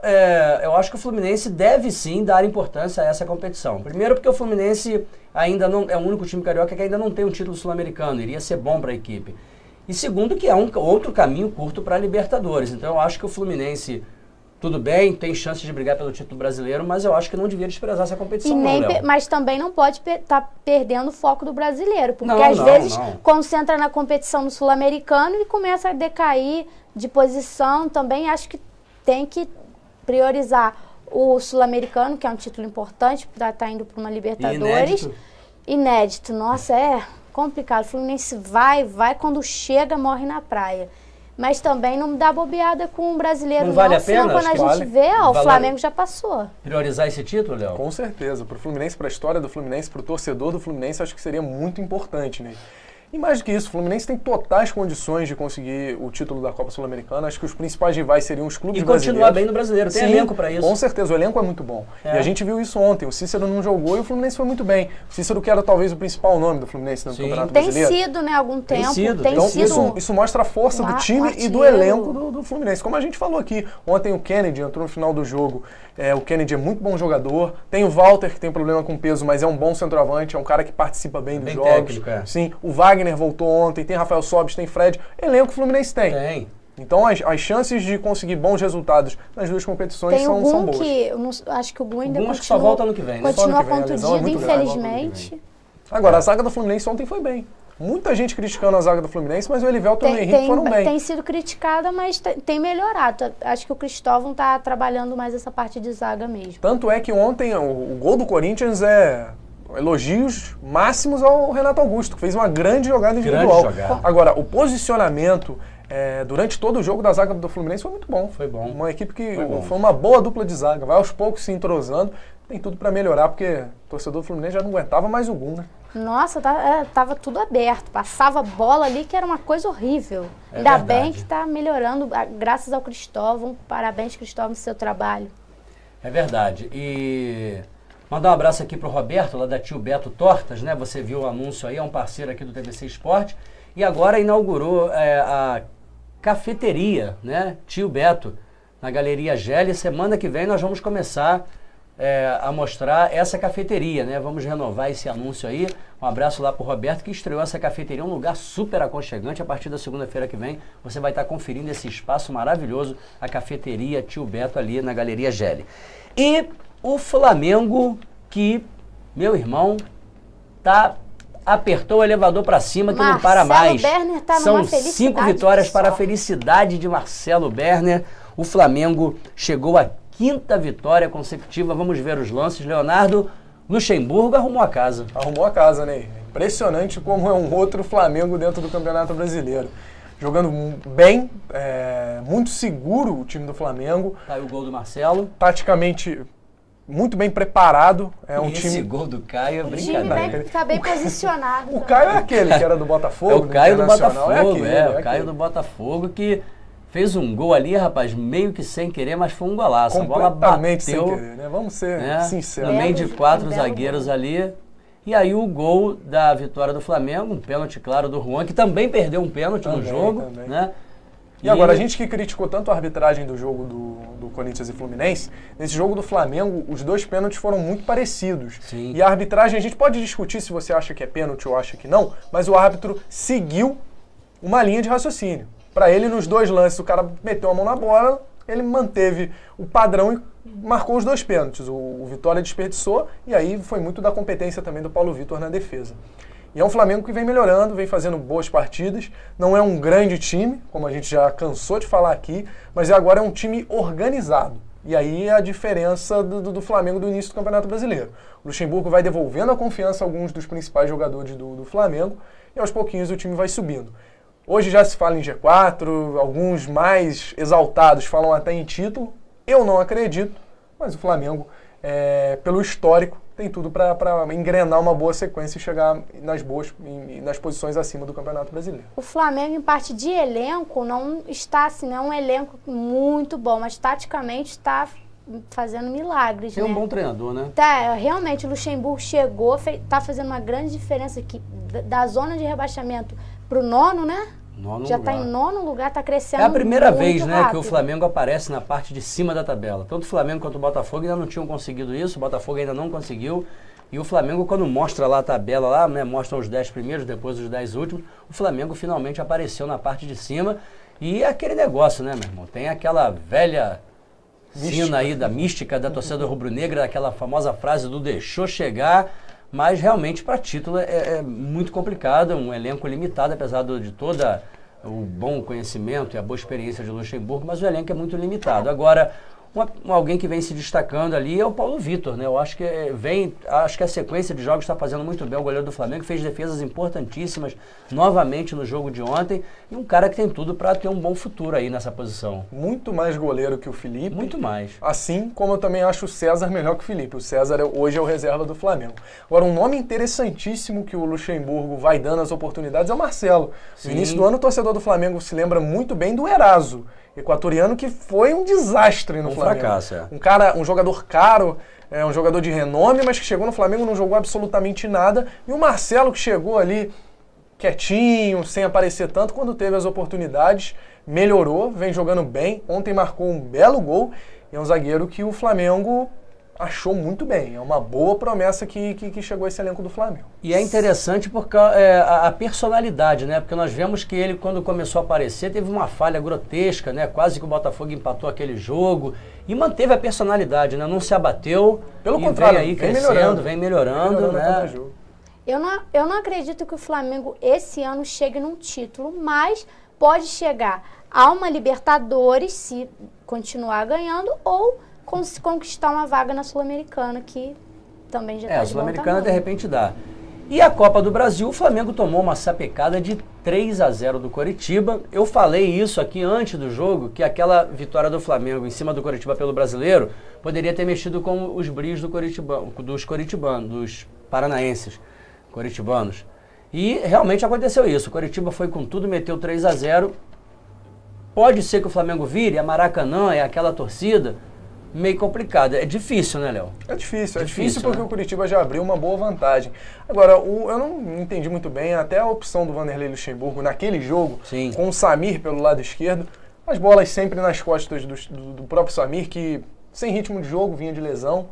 Speaker 1: eu acho que o Fluminense deve sim dar importância a essa competição. Primeiro porque o Fluminense ainda não é o único time carioca que ainda não tem um título sul-americano, iria ser bom para a equipe. E segundo que é um outro caminho curto para a Libertadores. Então eu acho que o Fluminense tudo bem, tem chance de brigar pelo título brasileiro, mas eu acho que não devia desprezar essa competição,
Speaker 3: mas também não pode estar perdendo o foco do brasileiro, porque às vezes concentra na competição no sul-americano e começa a decair de posição. Também acho que tem que priorizar o sul-americano, que é um título importante, para estar indo para uma Libertadores. Inédito. Nossa, é complicado. O Fluminense vai, quando chega, morre na praia. Mas também não dá bobeada com o brasileiro,
Speaker 1: não. Vale a pena?
Speaker 3: Senão, quando a gente vê, o Flamengo já passou.
Speaker 1: Priorizar esse título, Léo?
Speaker 2: Com certeza. Para o Fluminense, para a história do Fluminense, para o torcedor do Fluminense, acho que seria muito importante, né? E mais do que isso, o Fluminense tem totais condições de conseguir o título da Copa Sul-Americana. Acho que os principais rivais seriam os clubes brasileiros.
Speaker 1: E continuar bem no brasileiro. Tem elenco para isso.
Speaker 2: Com certeza, o elenco é muito bom. E a gente viu isso ontem. O Cícero não jogou e o Fluminense foi muito bem. O Cícero que era talvez o principal nome do Fluminense no Campeonato Brasileiro.
Speaker 3: Tem sido, né, algum tempo.
Speaker 2: Então isso mostra a força do time e do elenco do Fluminense. Como a gente falou aqui, ontem o Kennedy entrou no final do jogo. O Kennedy é muito bom jogador. Tem o Walter, que tem problema com peso, mas é um bom centroavante. É um cara que participa bem dos jogos.
Speaker 1: Técnico,
Speaker 2: Sim, o Wagner voltou ontem. Tem Rafael Sobis, tem Fred. Elenco o Fluminense tem. Então as chances de conseguir bons resultados nas duas competições são boas.
Speaker 3: Acho que o Gu ainda continua,
Speaker 1: acho que só volta ano que vem, né?
Speaker 3: Continua contundido, infelizmente.
Speaker 2: Agora, a zaga do Fluminense ontem foi bem. Muita gente criticando a zaga do Fluminense, mas o Elivelton e o Henrique foram bem.
Speaker 3: Tem sido criticada, mas tem melhorado. Acho que o Cristóvão está trabalhando mais essa parte de zaga mesmo.
Speaker 2: Tanto é que ontem o gol do Corinthians elogios máximos ao Renato Augusto, que fez uma grande jogada individual. Agora, o posicionamento durante todo o jogo da zaga do Fluminense foi muito bom.
Speaker 1: Foi bom.
Speaker 2: Uma equipe que foi uma boa dupla de zaga. Vai aos poucos se entrosando. Tem tudo para melhorar, porque o torcedor do Fluminense já não aguentava mais o Gum, né?
Speaker 3: Nossa, tava tudo aberto. Passava bola ali que era uma coisa horrível. Ainda bem que está melhorando, graças ao Cristóvão. Parabéns, Cristóvão, no seu trabalho.
Speaker 1: É verdade. E mandar um abraço aqui pro Roberto, lá da Tio Beto Tortas, né? Você viu o anúncio aí, é um parceiro aqui do TVC Esporte. E agora inaugurou a cafeteria, né? Tio Beto, na Galeria Gelli. Semana que vem nós vamos começar a mostrar essa cafeteria, né? Vamos renovar esse anúncio aí. Um abraço lá pro Roberto, que estreou essa cafeteria, um lugar super aconchegante. A partir da segunda-feira que vem, você vai estar conferindo esse espaço maravilhoso, a cafeteria Tio Beto ali na Galeria Gelli. E o Flamengo, que, meu irmão, apertou o elevador para cima, que não para mais.
Speaker 3: Berner tá
Speaker 1: São
Speaker 3: numa
Speaker 1: 5 vitórias para a felicidade de Marcelo Berner. O Flamengo chegou à 5ª vitória consecutiva. Vamos ver os lances. Leonardo Luxemburgo arrumou a casa.
Speaker 2: Arrumou a casa, né? Impressionante como é um outro Flamengo dentro do Campeonato Brasileiro. Jogando bem, muito seguro o time do Flamengo.
Speaker 1: Tá aí o gol do Marcelo.
Speaker 2: Taticamente muito bem preparado.
Speaker 1: Esse gol do Caio é brincadeira.
Speaker 3: O time está bem posicionado.
Speaker 2: O Caio é aquele que era do Botafogo.
Speaker 1: É o Caio do Botafogo,
Speaker 2: o
Speaker 1: Caio do Botafogo que fez um gol ali, rapaz, meio que sem querer, mas foi um golaço. A bola bateu,
Speaker 2: sem querer, né? Vamos ser sinceros.
Speaker 1: No meio de 4 zagueiros ali. E aí o gol da vitória do Flamengo, um pênalti claro do Juan, que também perdeu um pênalti no jogo, né?
Speaker 2: E agora, a gente que criticou tanto a arbitragem do jogo do Corinthians e Fluminense, nesse jogo do Flamengo, os dois pênaltis foram muito parecidos.
Speaker 1: Sim.
Speaker 2: E a arbitragem, a gente pode discutir se você acha que é pênalti ou acha que não, mas o árbitro seguiu uma linha de raciocínio. Para ele, nos dois lances, o cara meteu a mão na bola, ele manteve o padrão e marcou os dois pênaltis. O Vitória desperdiçou e aí foi muito da competência também do Paulo Vitor na defesa. E é um Flamengo que vem melhorando, vem fazendo boas partidas. Não é um grande time, como a gente já cansou de falar aqui, mas agora é um time organizado. E aí é a diferença do Flamengo do início do Campeonato Brasileiro. O Luxemburgo vai devolvendo a confiança a alguns dos principais jogadores do Flamengo e aos pouquinhos o time vai subindo. Hoje já se fala em G4, alguns mais exaltados falam até em título. Eu não acredito, mas o Flamengo, pelo histórico, tem tudo para engrenar uma boa sequência e chegar nas posições acima do Campeonato Brasileiro.
Speaker 3: O Flamengo, em parte de elenco, não está assim, não é um elenco muito bom, mas taticamente está fazendo milagres,
Speaker 1: Tem um bom treinador, né?
Speaker 3: Realmente, o Luxemburgo chegou, está fazendo uma grande diferença aqui, da zona de rebaixamento para o 9º, né? Já está em 9º lugar, está crescendo muito.
Speaker 1: É a primeira vez, né,
Speaker 3: rápido,
Speaker 1: que o Flamengo aparece na parte de cima da tabela. Tanto o Flamengo quanto o Botafogo ainda não tinham conseguido isso, o Botafogo ainda não conseguiu. E o Flamengo, quando mostra lá a tabela, lá, né, mostra os 10 primeiros, depois os 10 últimos, o Flamengo finalmente apareceu na parte de cima. E é aquele negócio, né, meu irmão? Tem aquela velha sina aí da mística da torcida rubro-negra, aquela famosa frase do deixou chegar, mas realmente para título é muito complicado, um elenco limitado, apesar de toda o bom conhecimento e a boa experiência de Luxemburgo, mas o elenco é muito limitado. Agora, alguém que vem se destacando ali é o Paulo Vitor, né? Eu acho que a sequência de jogos está fazendo muito bem. O goleiro do Flamengo fez defesas importantíssimas novamente no jogo de ontem, e um cara que tem tudo para ter um bom futuro aí nessa posição.
Speaker 2: Muito mais goleiro que o Felipe.
Speaker 1: Muito mais.
Speaker 2: Assim como eu também acho o César melhor que o Felipe. O César hoje é o reserva do Flamengo. Agora, um nome interessantíssimo que o Luxemburgo vai dando as oportunidades é o Marcelo.
Speaker 1: Sim.
Speaker 2: No início do ano, o torcedor do Flamengo se lembra muito bem do Eraso, equatoriano, que foi um desastre no Flamengo.
Speaker 1: Fracasso,
Speaker 2: Um jogador caro, um jogador de renome, mas que chegou no Flamengo e não jogou absolutamente nada. E o Marcelo, que chegou ali quietinho, sem aparecer tanto, quando teve as oportunidades, melhorou, vem jogando bem. Ontem marcou um belo gol e é um zagueiro que o Flamengo achou muito bem. É uma boa promessa que chegou esse elenco do Flamengo.
Speaker 1: E é interessante porque a personalidade, né? Porque nós vemos que ele, quando começou a aparecer, teve uma falha grotesca, né? Quase que o Botafogo empatou aquele jogo e manteve a personalidade, né? Não se abateu.
Speaker 2: Pelo contrário,
Speaker 1: vem aí crescendo, vem melhorando, né?
Speaker 3: Eu não acredito que o Flamengo esse ano chegue num título, mas pode chegar a uma Libertadores se continuar ganhando ou conquistar uma vaga na Sul-Americana, que também já está de bom tamanho.
Speaker 1: A Sul-Americana de repente dá. E a Copa do Brasil, o Flamengo tomou uma sapecada de 3-0 do Coritiba. Eu falei isso aqui antes do jogo, que aquela vitória do Flamengo em cima do Coritiba pelo Brasileiro poderia ter mexido com os brios dos paranaenses, coritibanos. E realmente aconteceu isso. O Coritiba foi com tudo, meteu 3-0. Pode ser que o Flamengo vire, a Maracanã, é aquela torcida meio complicado. É difícil, né, Léo?
Speaker 2: É difícil porque, né? O Coritiba já abriu uma boa vantagem. Agora, eu não entendi muito bem até a opção do Vanderlei Luxemburgo naquele jogo,
Speaker 1: sim,
Speaker 2: com o Samir pelo lado esquerdo, as bolas sempre nas costas do próprio Samir, que sem ritmo de jogo, vinha de lesão,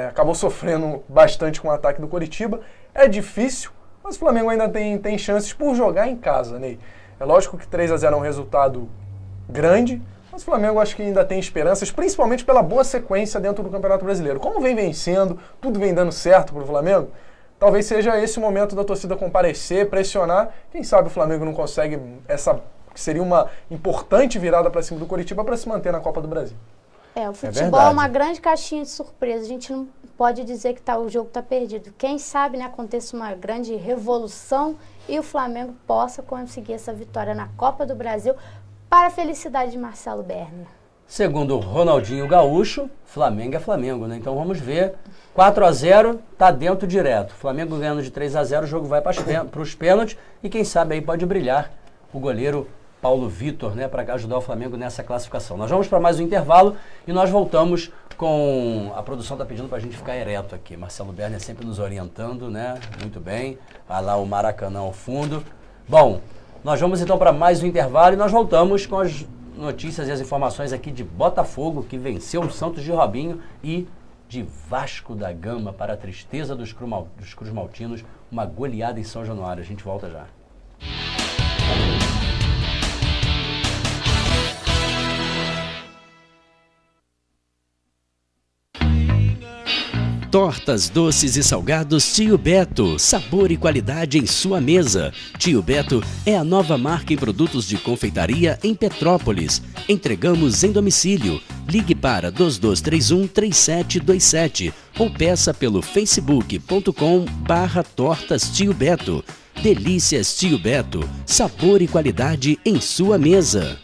Speaker 2: acabou sofrendo bastante com o ataque do Coritiba. É difícil, mas o Flamengo ainda tem chances por jogar em casa, Ney. É lógico que 3-0 é um resultado grande, mas o Flamengo acho que ainda tem esperanças, principalmente pela boa sequência dentro do Campeonato Brasileiro. Como vem vencendo, tudo vem dando certo para o Flamengo, talvez seja esse o momento da torcida comparecer, pressionar. Quem sabe o Flamengo não consegue que seria uma importante virada para cima do Coritiba para se manter na Copa do Brasil.
Speaker 3: O futebol é uma grande caixinha de surpresa. A gente não pode dizer que o jogo está perdido. Quem sabe, né, aconteça uma grande revolução e o Flamengo possa conseguir essa vitória na Copa do Brasil, para a felicidade de Marcelo Berner.
Speaker 1: Segundo o Ronaldinho Gaúcho, Flamengo é Flamengo, né? Então vamos ver. 4-0, tá dentro direto. Flamengo ganhando de 3-0, o jogo vai para os pênaltis e quem sabe aí pode brilhar o goleiro Paulo Vitor, né? Para ajudar o Flamengo nessa classificação. Nós vamos para mais um intervalo e nós voltamos com... A produção tá pedindo para a gente ficar ereto aqui. Marcelo Berner sempre nos orientando, né? Muito bem. Vai lá o Maracanã ao fundo. Bom... Nós vamos então para mais um intervalo e nós voltamos com as notícias e as informações aqui de Botafogo, que venceu o Santos de Robinho, e de Vasco da Gama, para a tristeza dos cruzmaltinos, uma goleada em São Januário. A gente volta já.
Speaker 4: Tortas, doces e salgados Tio Beto, sabor e qualidade em sua mesa. Tio Beto é a nova marca em produtos de confeitaria em Petrópolis. Entregamos em domicílio. Ligue para 2231-3727 ou peça pelo facebook.com/tortas Tio Beto. Delícias Tio Beto, sabor e qualidade em sua mesa.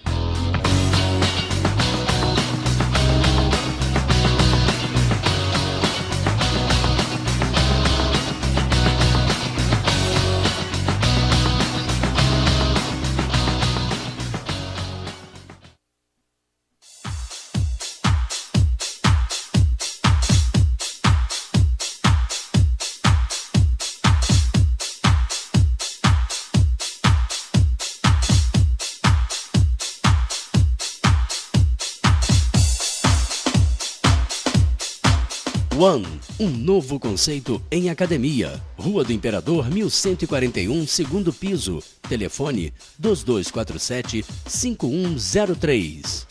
Speaker 4: One, um novo conceito em academia. Rua do Imperador, 1141, segundo piso. Telefone 2247-5103.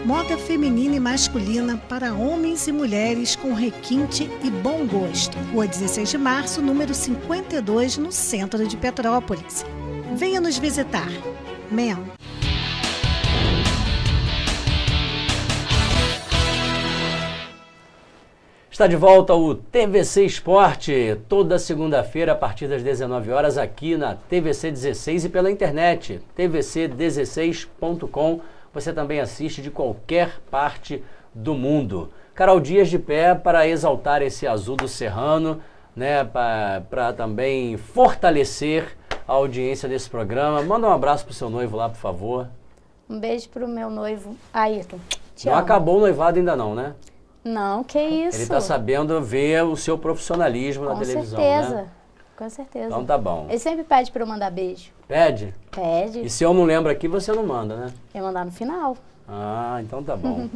Speaker 5: Moda feminina e masculina para homens e mulheres com requinte e bom gosto. Rua 16 de Março, número 52, no centro de Petrópolis. Venha nos visitar. Mel.
Speaker 1: Está de volta o TVC Esporte, toda segunda-feira a partir das 19 horas aqui na TVC 16 e pela internet, tvc16.com. Você também assiste de qualquer parte do mundo. Carol Dias de pé para exaltar esse azul do Serrano, né, para também fortalecer a audiência desse programa. Manda um abraço pro seu noivo lá, por favor.
Speaker 3: Um beijo pro meu noivo, Ayrton.
Speaker 1: Não acabou o noivado ainda não, né?
Speaker 3: Não, que isso.
Speaker 1: Ele está sabendo ver o seu profissionalismo na televisão, né?
Speaker 3: Com certeza.
Speaker 1: Então tá bom.
Speaker 3: Ele sempre pede para eu mandar beijo.
Speaker 1: Pede?
Speaker 3: Pede.
Speaker 1: E se eu não lembro aqui, você não manda, né?
Speaker 3: Eu mandar no final.
Speaker 1: Ah, então tá bom.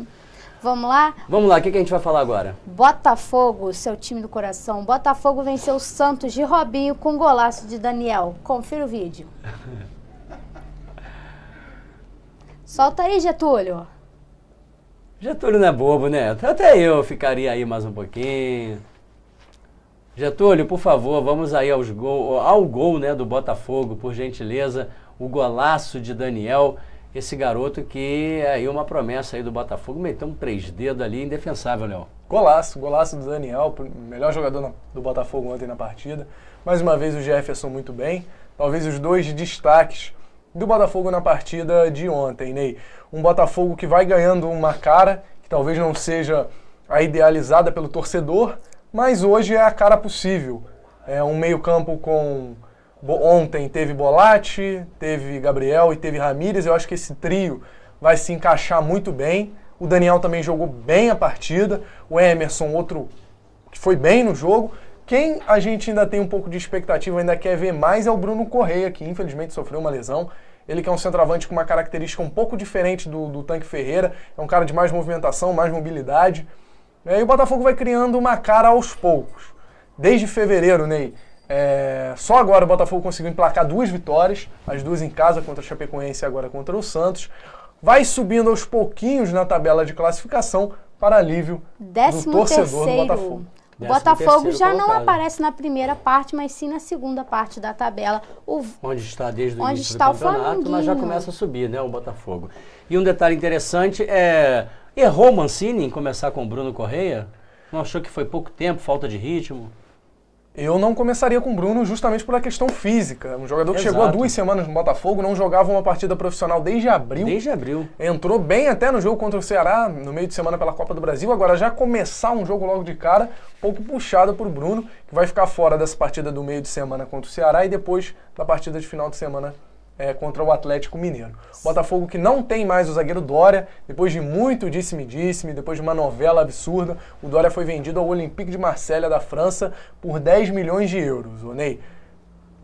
Speaker 3: Vamos lá?
Speaker 1: Vamos lá, o que a gente vai falar agora?
Speaker 3: Botafogo, seu time do coração. Botafogo venceu o Santos de Robinho com golaço de Daniel. Confira o vídeo. Solta aí, Getúlio.
Speaker 1: Getúlio não é bobo, né? Até eu ficaria aí mais um pouquinho. Getúlio, por favor, vamos aí ao gol, né, do Botafogo, por gentileza. O golaço de Daniel, esse garoto que é aí uma promessa aí do Botafogo. Meteu um 3 dedos ali, indefensável, Léo.
Speaker 2: Golaço do Daniel, melhor jogador do Botafogo ontem na partida. Mais uma vez o Jefferson muito bem. Talvez os dois destaques do Botafogo na partida de ontem, Ney. Um Botafogo que vai ganhando uma cara, que talvez não seja a idealizada pelo torcedor, mas hoje é a cara possível. É um meio-campo com... Ontem teve Bolatti, teve Gabriel e teve Ramírez. Eu acho que esse trio vai se encaixar muito bem. O Daniel também jogou bem a partida. O Emerson, outro que foi bem no jogo. Quem a gente ainda tem um pouco de expectativa, ainda quer ver mais, é o Bruno Correia, que infelizmente sofreu uma lesão. Ele que é um centroavante com uma característica um pouco diferente do Tanque Ferreira. É um cara de mais movimentação, mais mobilidade. E o Botafogo vai criando uma cara aos poucos. Desde fevereiro, Ney, só agora o Botafogo conseguiu emplacar 2 vitórias, as 2 em casa contra a Chapecoense e agora contra o Santos. Vai subindo aos pouquinhos na tabela de classificação para alívio do torcedor do Botafogo.
Speaker 3: O Botafogo já não aparece na primeira parte, mas sim na segunda parte da tabela.
Speaker 1: Onde está desde o início do campeonato, mas já começa a subir, né, o Botafogo. E um detalhe interessante errou o Mancini em começar com o Bruno Correia? Não achou que foi pouco tempo, falta de ritmo?
Speaker 2: Eu não começaria com o Bruno justamente por a questão física. Um jogador que chegou há 2 semanas no Botafogo, não jogava uma partida profissional desde abril.
Speaker 1: Desde abril.
Speaker 2: Entrou bem até no jogo contra o Ceará, no meio de semana pela Copa do Brasil. Agora já começar um jogo logo de cara, pouco puxado por Bruno, que vai ficar fora dessa partida do meio de semana contra o Ceará e depois da partida de final de semana contra o Atlético Mineiro. Botafogo que não tem mais o zagueiro Dória, depois de muito disse-me-disse-me, depois de uma novela absurda, o Dória foi vendido ao Olympique de Marselha da França por 10 milhões de euros. Ô Ney,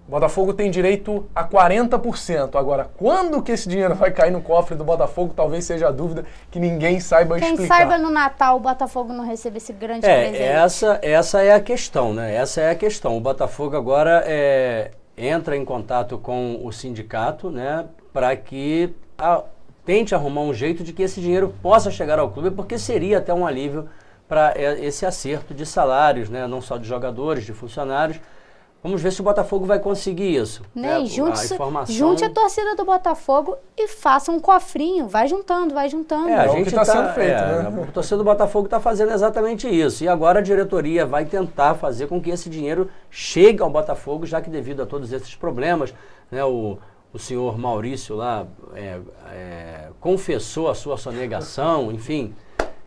Speaker 2: Botafogo tem direito a 40%. Agora, quando que esse dinheiro vai cair no cofre do Botafogo, talvez seja a dúvida que ninguém saiba explicar.
Speaker 3: Quem saiba no Natal o Botafogo não recebe esse grande presente.
Speaker 1: Essa é a questão, né? Essa é a questão. O Botafogo agora entra em contato com o sindicato, né, para que tente arrumar um jeito de que esse dinheiro possa chegar ao clube, porque seria até um alívio para esse acerto de salários, né, não só de jogadores, de funcionários. Vamos ver se o Botafogo vai conseguir isso.
Speaker 3: Né? Junte a torcida do Botafogo e faça um cofrinho. Vai juntando, vai juntando.
Speaker 1: A gente está sendo feito, né? A torcida do Botafogo está fazendo exatamente isso. E agora a diretoria vai tentar fazer com que esse dinheiro chegue ao Botafogo, já que devido a todos esses problemas, né, o senhor Maurício lá confessou a sua sonegação, enfim.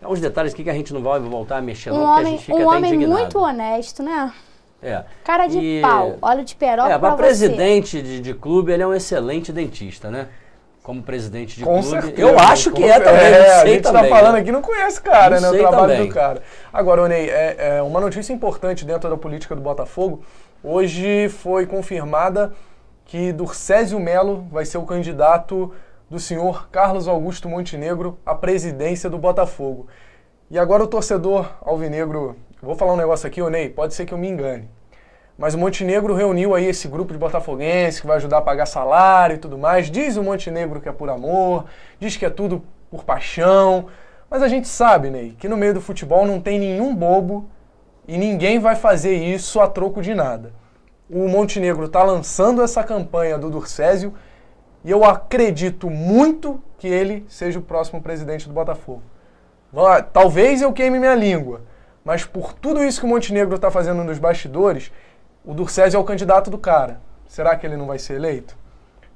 Speaker 1: É uns detalhes que a gente não vai voltar a mexer, não, porque a gente fica até indignado.
Speaker 3: Um homem muito honesto, né? Cara de
Speaker 1: E
Speaker 3: pau, óleo de peroba pra você.
Speaker 1: Presidente de clube, ele é um excelente dentista, né? Como presidente de clube.
Speaker 2: Certeza,
Speaker 1: eu acho que também, não sei
Speaker 2: a gente
Speaker 1: também,
Speaker 2: tá falando aqui, não conhece o cara, né? O trabalho
Speaker 1: também
Speaker 2: do cara. Agora, Ney, uma notícia importante dentro da política do Botafogo. Hoje foi confirmada que Durcésio Melo vai ser o candidato do senhor Carlos Augusto Montenegro à presidência do Botafogo. E agora o torcedor alvinegro... Vou falar um negócio aqui, Ney, pode ser que eu me engane. mas o Montenegro reuniu aí esse grupo de botafoguenses que vai ajudar a pagar salário e tudo mais. Diz o Montenegro que é por amor, diz que é tudo por paixão, mas a gente sabe, Ney, que no meio do futebol não tem nenhum bobo e ninguém vai fazer isso a troco de nada. O Montenegro está lançando essa campanha do Durcésio e eu acredito muito que ele seja o próximo presidente do Botafogo. Talvez eu queime minha língua, mas por tudo isso que o Montenegro está fazendo nos bastidores, o Durcésio é o candidato do cara. Será que ele não vai ser eleito?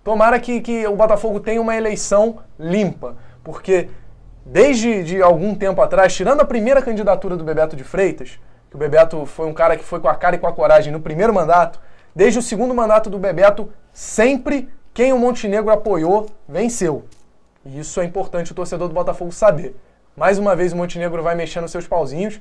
Speaker 2: Tomara que o Botafogo tenha uma eleição limpa, porque desde de algum tempo atrás, tirando a primeira candidatura do Bebeto de Freitas, que o Bebeto foi um cara que foi com a cara e com a coragem no primeiro mandato, desde o segundo mandato do Bebeto, sempre quem o Montenegro apoiou, venceu. E isso é importante o torcedor do Botafogo saber. Mais uma vez o Montenegro vai mexendo seus pauzinhos.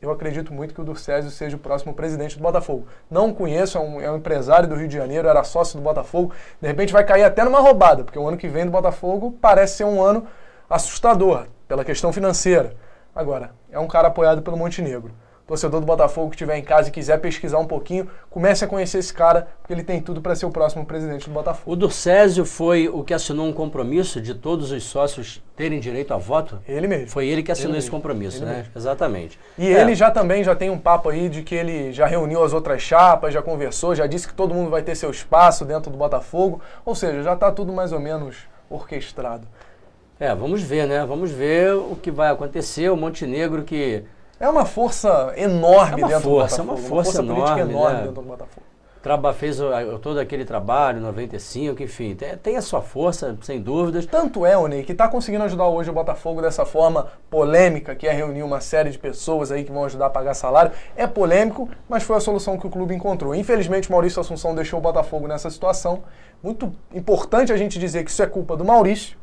Speaker 2: Eu acredito muito que o Durcésio seja o próximo presidente do Botafogo. Não conheço, é um empresário do Rio de Janeiro, era sócio do Botafogo. De repente vai cair até numa roubada, porque o ano que vem do Botafogo parece ser um ano assustador, pela questão financeira. Agora, é um cara apoiado pelo Montenegro. Torcedor do Botafogo que estiver em casa e quiser pesquisar um pouquinho, comece a conhecer esse cara, porque ele tem tudo para ser o próximo presidente do Botafogo.
Speaker 1: O Durcésio foi o que assinou um compromisso de todos os sócios terem direito a voto?
Speaker 2: Ele mesmo.
Speaker 1: Foi ele que assinou esse compromisso, né?
Speaker 2: Mesmo.
Speaker 1: Exatamente.
Speaker 2: E ele já tem um papo aí de que ele já reuniu as outras chapas, já conversou, já disse que todo mundo vai ter seu espaço dentro do Botafogo, ou seja, já está tudo mais ou menos orquestrado.
Speaker 1: Vamos ver, né? Vamos ver o que vai acontecer. O Montenegro que...
Speaker 2: É uma força enorme dentro do Botafogo.
Speaker 1: É uma força
Speaker 2: política enorme
Speaker 1: né?
Speaker 2: dentro do Botafogo.
Speaker 1: Fez todo aquele trabalho, 95, enfim, tem a sua força, sem dúvidas.
Speaker 2: Tanto é, Onei, que está conseguindo ajudar hoje o Botafogo dessa forma polêmica, que é reunir uma série de pessoas aí que vão ajudar a pagar salário. É polêmico, mas foi a solução que o clube encontrou. Infelizmente, Maurício Assunção deixou o Botafogo nessa situação. Muito importante a gente dizer que isso é culpa do Maurício.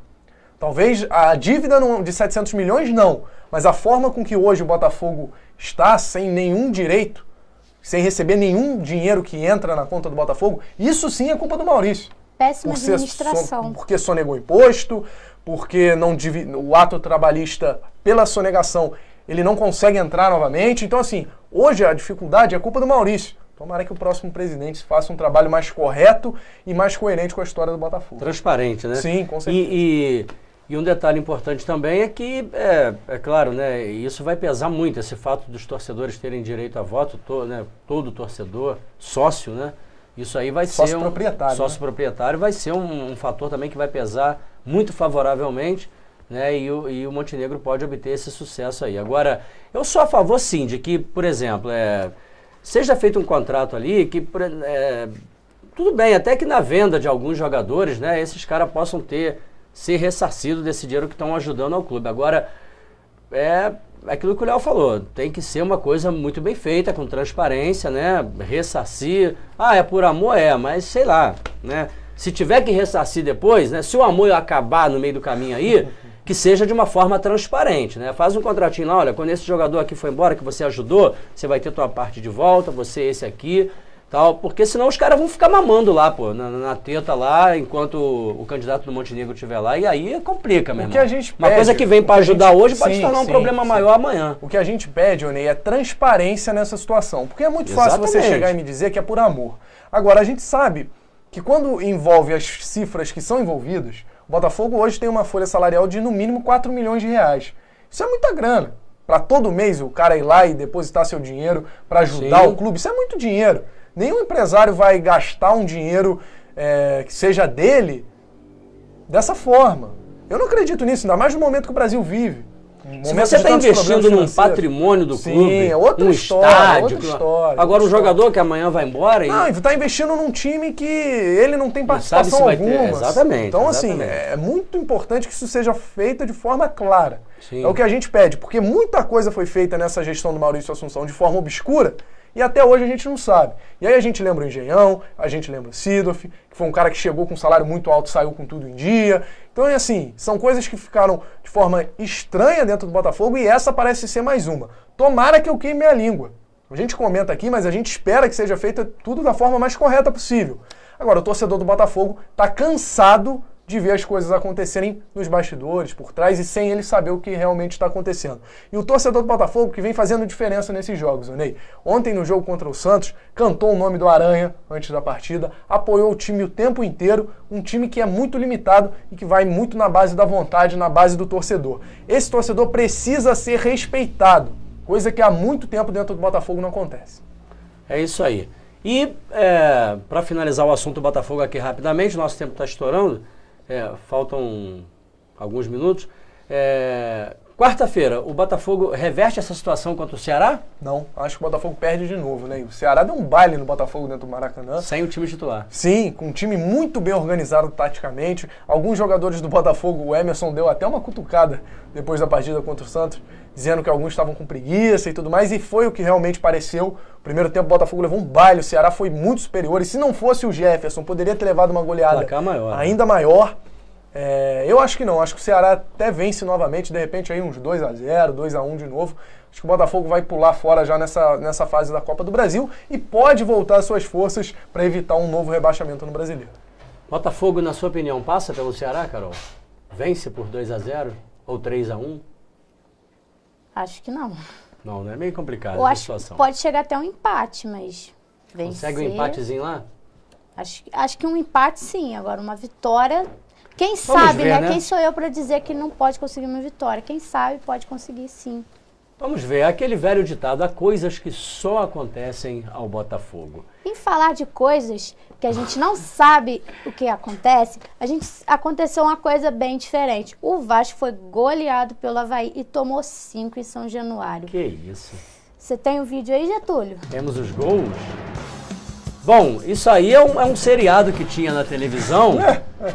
Speaker 2: Talvez a dívida de 700 milhões não, mas a forma com que hoje o Botafogo está sem nenhum direito, sem receber nenhum dinheiro que entra na conta do Botafogo, isso sim é culpa do Maurício.
Speaker 3: Péssima administração.
Speaker 2: Porque sonegou imposto, porque o ato trabalhista, pela sonegação, ele não consegue entrar novamente. Então, assim, hoje a dificuldade é culpa do Maurício. Tomara que o próximo presidente faça um trabalho mais correto e mais coerente com a história do Botafogo.
Speaker 1: Transparente, né?
Speaker 2: Sim, com certeza.
Speaker 1: E um detalhe importante também é que, é claro, né, isso vai pesar muito, esse fato dos torcedores terem direito a voto, todo torcedor, sócio, né? Isso aí vai ser sócio-proprietário, vai ser um fator também que vai pesar muito favoravelmente, né? E o Montenegro pode obter esse sucesso aí. Agora, eu sou a favor, sim, de que, por exemplo, seja feito um contrato ali que... tudo bem, até que na venda de alguns jogadores, né, esses caras possam ser ressarcidos desse dinheiro que estão ajudando ao clube. Agora, é aquilo que o Léo falou, tem que ser uma coisa muito bem feita, com transparência, né? Ressarcir, é por amor, mas sei lá, né? Se tiver que ressarcir depois, né? Se o amor acabar no meio do caminho aí, que seja de uma forma transparente, né? Faz um contratinho lá, olha, quando esse jogador aqui foi embora, que você ajudou, você vai ter tua parte de volta, você esse aqui... Tal, porque senão os caras vão ficar mamando lá, pô, na teta lá, enquanto o candidato do Montenegro estiver lá, e aí complica, meu irmão. Uma coisa que vem para ajudar hoje pode se tornar um problema maior amanhã.
Speaker 2: O que a gente pede, Onei, é transparência nessa situação, porque é muito fácil você chegar e me dizer que é por amor. Agora, a gente sabe que quando envolve as cifras que são envolvidas, o Botafogo hoje tem uma folha salarial de no mínimo 4 milhões de reais. Isso é muita grana. Para todo mês o cara ir lá e depositar seu dinheiro para ajudar o clube, isso é muito dinheiro. Nenhum empresário vai gastar um dinheiro que seja dele dessa forma. Eu não acredito nisso, ainda mais no momento que o Brasil vive.
Speaker 1: Se você está investindo num patrimônio do clube,
Speaker 2: é outra
Speaker 1: estádio,
Speaker 2: agora
Speaker 1: um jogador que amanhã vai embora...
Speaker 2: Não, está investindo num time que ele não tem participação alguma.
Speaker 1: Exatamente.
Speaker 2: Então, assim, é muito importante que isso seja feito de forma clara.
Speaker 1: Sim.
Speaker 2: É o que a gente pede, porque muita coisa foi feita nessa gestão do Maurício Assunção de forma obscura, e até hoje a gente não sabe. E aí a gente lembra o Engenhão, a gente lembra o Sidorf, que foi um cara que chegou com um salário muito alto, saiu com tudo em dia. Então, é assim, são coisas que ficaram de forma estranha dentro do Botafogo e essa parece ser mais uma. Tomara que eu queime a língua. A gente comenta aqui, mas a gente espera que seja feita tudo da forma mais correta possível. Agora, o torcedor do Botafogo está cansado de ver as coisas acontecerem nos bastidores, por trás, e sem ele saber o que realmente está acontecendo. E o torcedor do Botafogo que vem fazendo diferença nesses jogos, Ney. Ontem no jogo contra o Santos, cantou o nome do Aranha antes da partida, apoiou o time o tempo inteiro, um time que é muito limitado e que vai muito na base da vontade, na base do torcedor. Esse torcedor precisa ser respeitado, coisa que há muito tempo dentro do Botafogo não acontece.
Speaker 1: É isso aí. E para finalizar o assunto do Botafogo aqui rapidamente, nosso tempo está estourando, faltam alguns minutos. Quarta-feira, o Botafogo reverte essa situação contra o Ceará?
Speaker 2: Não, acho que o Botafogo perde de novo, né? O Ceará deu um baile no Botafogo dentro do Maracanã.
Speaker 1: Sem o time titular.
Speaker 2: Sim, com um time muito bem organizado taticamente. Alguns jogadores do Botafogo, o Emerson deu até uma cutucada depois da partida contra o Santos, dizendo que alguns estavam com preguiça e tudo mais, e foi o que realmente pareceu. No primeiro tempo o Botafogo levou um baile, o Ceará foi muito superior, e se não fosse o Jefferson, poderia ter levado uma goleada ainda maior. Eu acho que não, acho que o Ceará até vence novamente, de repente aí uns 2-0, 2-1 de novo. Acho que o Botafogo vai pular fora já nessa fase da Copa do Brasil e pode voltar às suas forças para evitar um novo rebaixamento no Brasileiro.
Speaker 1: Botafogo, na sua opinião, passa pelo Ceará, Carol? Vence por 2-0 ou 3-1?
Speaker 3: Acho que não.
Speaker 1: Não, é meio complicado
Speaker 3: essa
Speaker 1: situação.
Speaker 3: Pode chegar até um empate, mas vencer...
Speaker 1: Consegue um empatezinho lá?
Speaker 3: Acho que um empate sim, agora uma vitória... Quem sabe, né? Quem sou eu para dizer que não pode conseguir uma vitória? Quem sabe pode conseguir sim.
Speaker 1: Vamos ver, aquele velho ditado, há coisas que só acontecem ao Botafogo.
Speaker 3: Em falar de coisas que a gente não sabe o que acontece, aconteceu uma coisa bem diferente. O Vasco foi goleado pelo Avaí e tomou 5 em São Januário.
Speaker 1: Que isso?
Speaker 3: Você tem o vídeo aí, Getúlio?
Speaker 1: Temos os gols? Bom, isso aí é um seriado que tinha na televisão.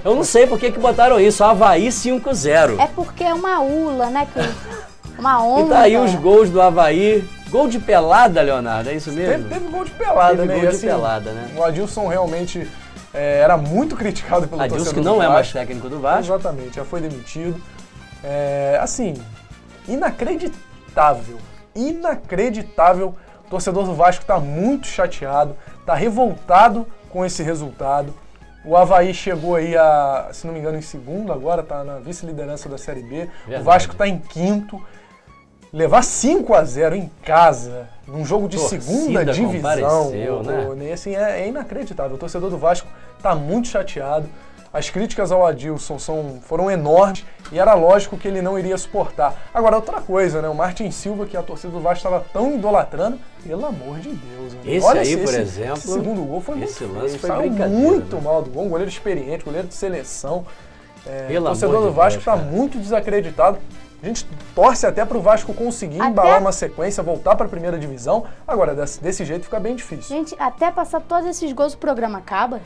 Speaker 1: Eu não sei por que botaram isso, Avaí 5-0.
Speaker 3: É porque é uma ula, né? Uma onda.
Speaker 1: E tá aí os gols do Avaí. Gol de pelada, Leonardo, é isso mesmo?
Speaker 2: Teve gol de pelada, né?
Speaker 1: Gol de pelada, né?
Speaker 2: O Adilson realmente era muito criticado pelo torcedor do Vasco.
Speaker 1: Adilson que não é mais técnico do Vasco.
Speaker 2: Exatamente, já foi demitido. Inacreditável. Inacreditável. O torcedor do Vasco está muito chateado, está revoltado com esse resultado. O Avaí chegou aí se não me engano, em segundo agora, está na vice-liderança da Série B. Verdade. O Vasco está em quinto. Levar 5-0 em casa, num jogo de segunda divisão, né? Assim, é inacreditável. O torcedor do Vasco está muito chateado. As críticas ao Adilson foram enormes e era lógico que ele não iria suportar. Agora, outra coisa, né? O Martin Silva, que a torcida do Vasco estava tão idolatrando, pelo amor de Deus. Né?
Speaker 1: Esse aí, por exemplo,
Speaker 2: esse segundo gol foi
Speaker 1: esse
Speaker 2: muito
Speaker 1: lance foi
Speaker 2: saiu muito mal do gol, um goleiro experiente, goleiro de seleção. O torcedor do Vasco está muito desacreditado. A gente torce até para o Vasco conseguir embalar uma sequência, voltar para a primeira divisão. Agora, desse jeito fica bem difícil.
Speaker 3: Gente, até passar todos esses gols o programa acaba.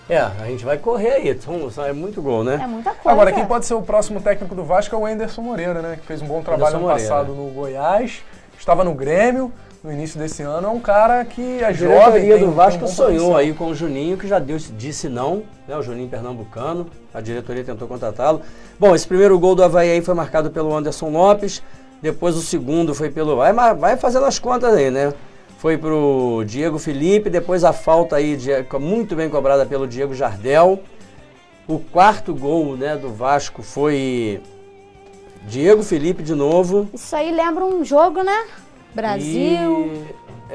Speaker 1: A gente vai correr aí, é muito gol, né?
Speaker 3: É muita coisa.
Speaker 2: Agora, quem pode ser o próximo técnico do Vasco é o Anderson Moreira, né? Que fez um bom trabalho no passado no Goiás, estava no Grêmio no início desse ano. É um cara que é jovem. A diretoria
Speaker 1: do Vasco sonhou aí com o Juninho, que já disse não, né? O Juninho pernambucano, a diretoria tentou contratá-lo. Bom, esse primeiro gol do Avaí aí foi marcado pelo Anderson Lopes, depois o segundo foi pelo... Vai fazendo as contas aí, né? Foi pro Diego Felipe, depois a falta aí, muito bem cobrada pelo Diego Jardel. O quarto gol, né, do Vasco foi Diego Felipe de novo.
Speaker 3: Isso aí lembra um jogo, né? Brasil.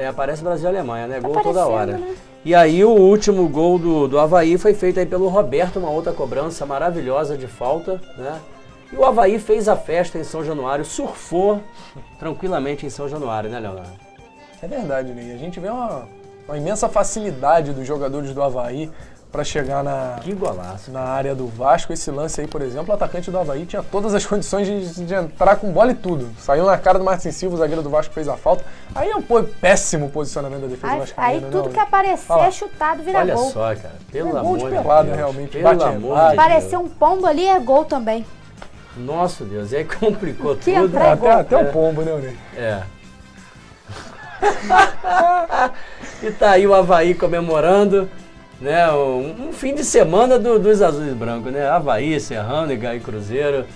Speaker 1: Aparece Brasil e Alemanha, né? Gol toda hora. Né? E aí o último gol do Avaí foi feito aí pelo Roberto, uma outra cobrança maravilhosa de falta, né? E o Avaí fez a festa em São Januário, surfou tranquilamente em São Januário, né, Leonardo?
Speaker 2: É verdade, Ney. A gente vê uma imensa facilidade dos jogadores do Avaí para chegar na área do Vasco. Esse lance aí, por exemplo, o atacante do Avaí tinha todas as condições de entrar com bola e tudo. Saiu na cara do Martin Silva, o zagueiro do Vasco fez a falta. Aí é um péssimo posicionamento da defesa vascaína.
Speaker 3: Aí tudo que aparecer chutado vira gol.
Speaker 1: Olha só, cara. Pelo amor de Deus.
Speaker 2: Gol de pelada, realmente.
Speaker 3: Pareceu um pombo ali, é gol também.
Speaker 1: Nossa Deus, e aí complicou tudo.
Speaker 2: Até o pombo, né, Ney?
Speaker 1: E tá aí o Avaí comemorando, né, um fim de semana dos azuis e brancos, né? Avaí, Serrano e Cruzeiro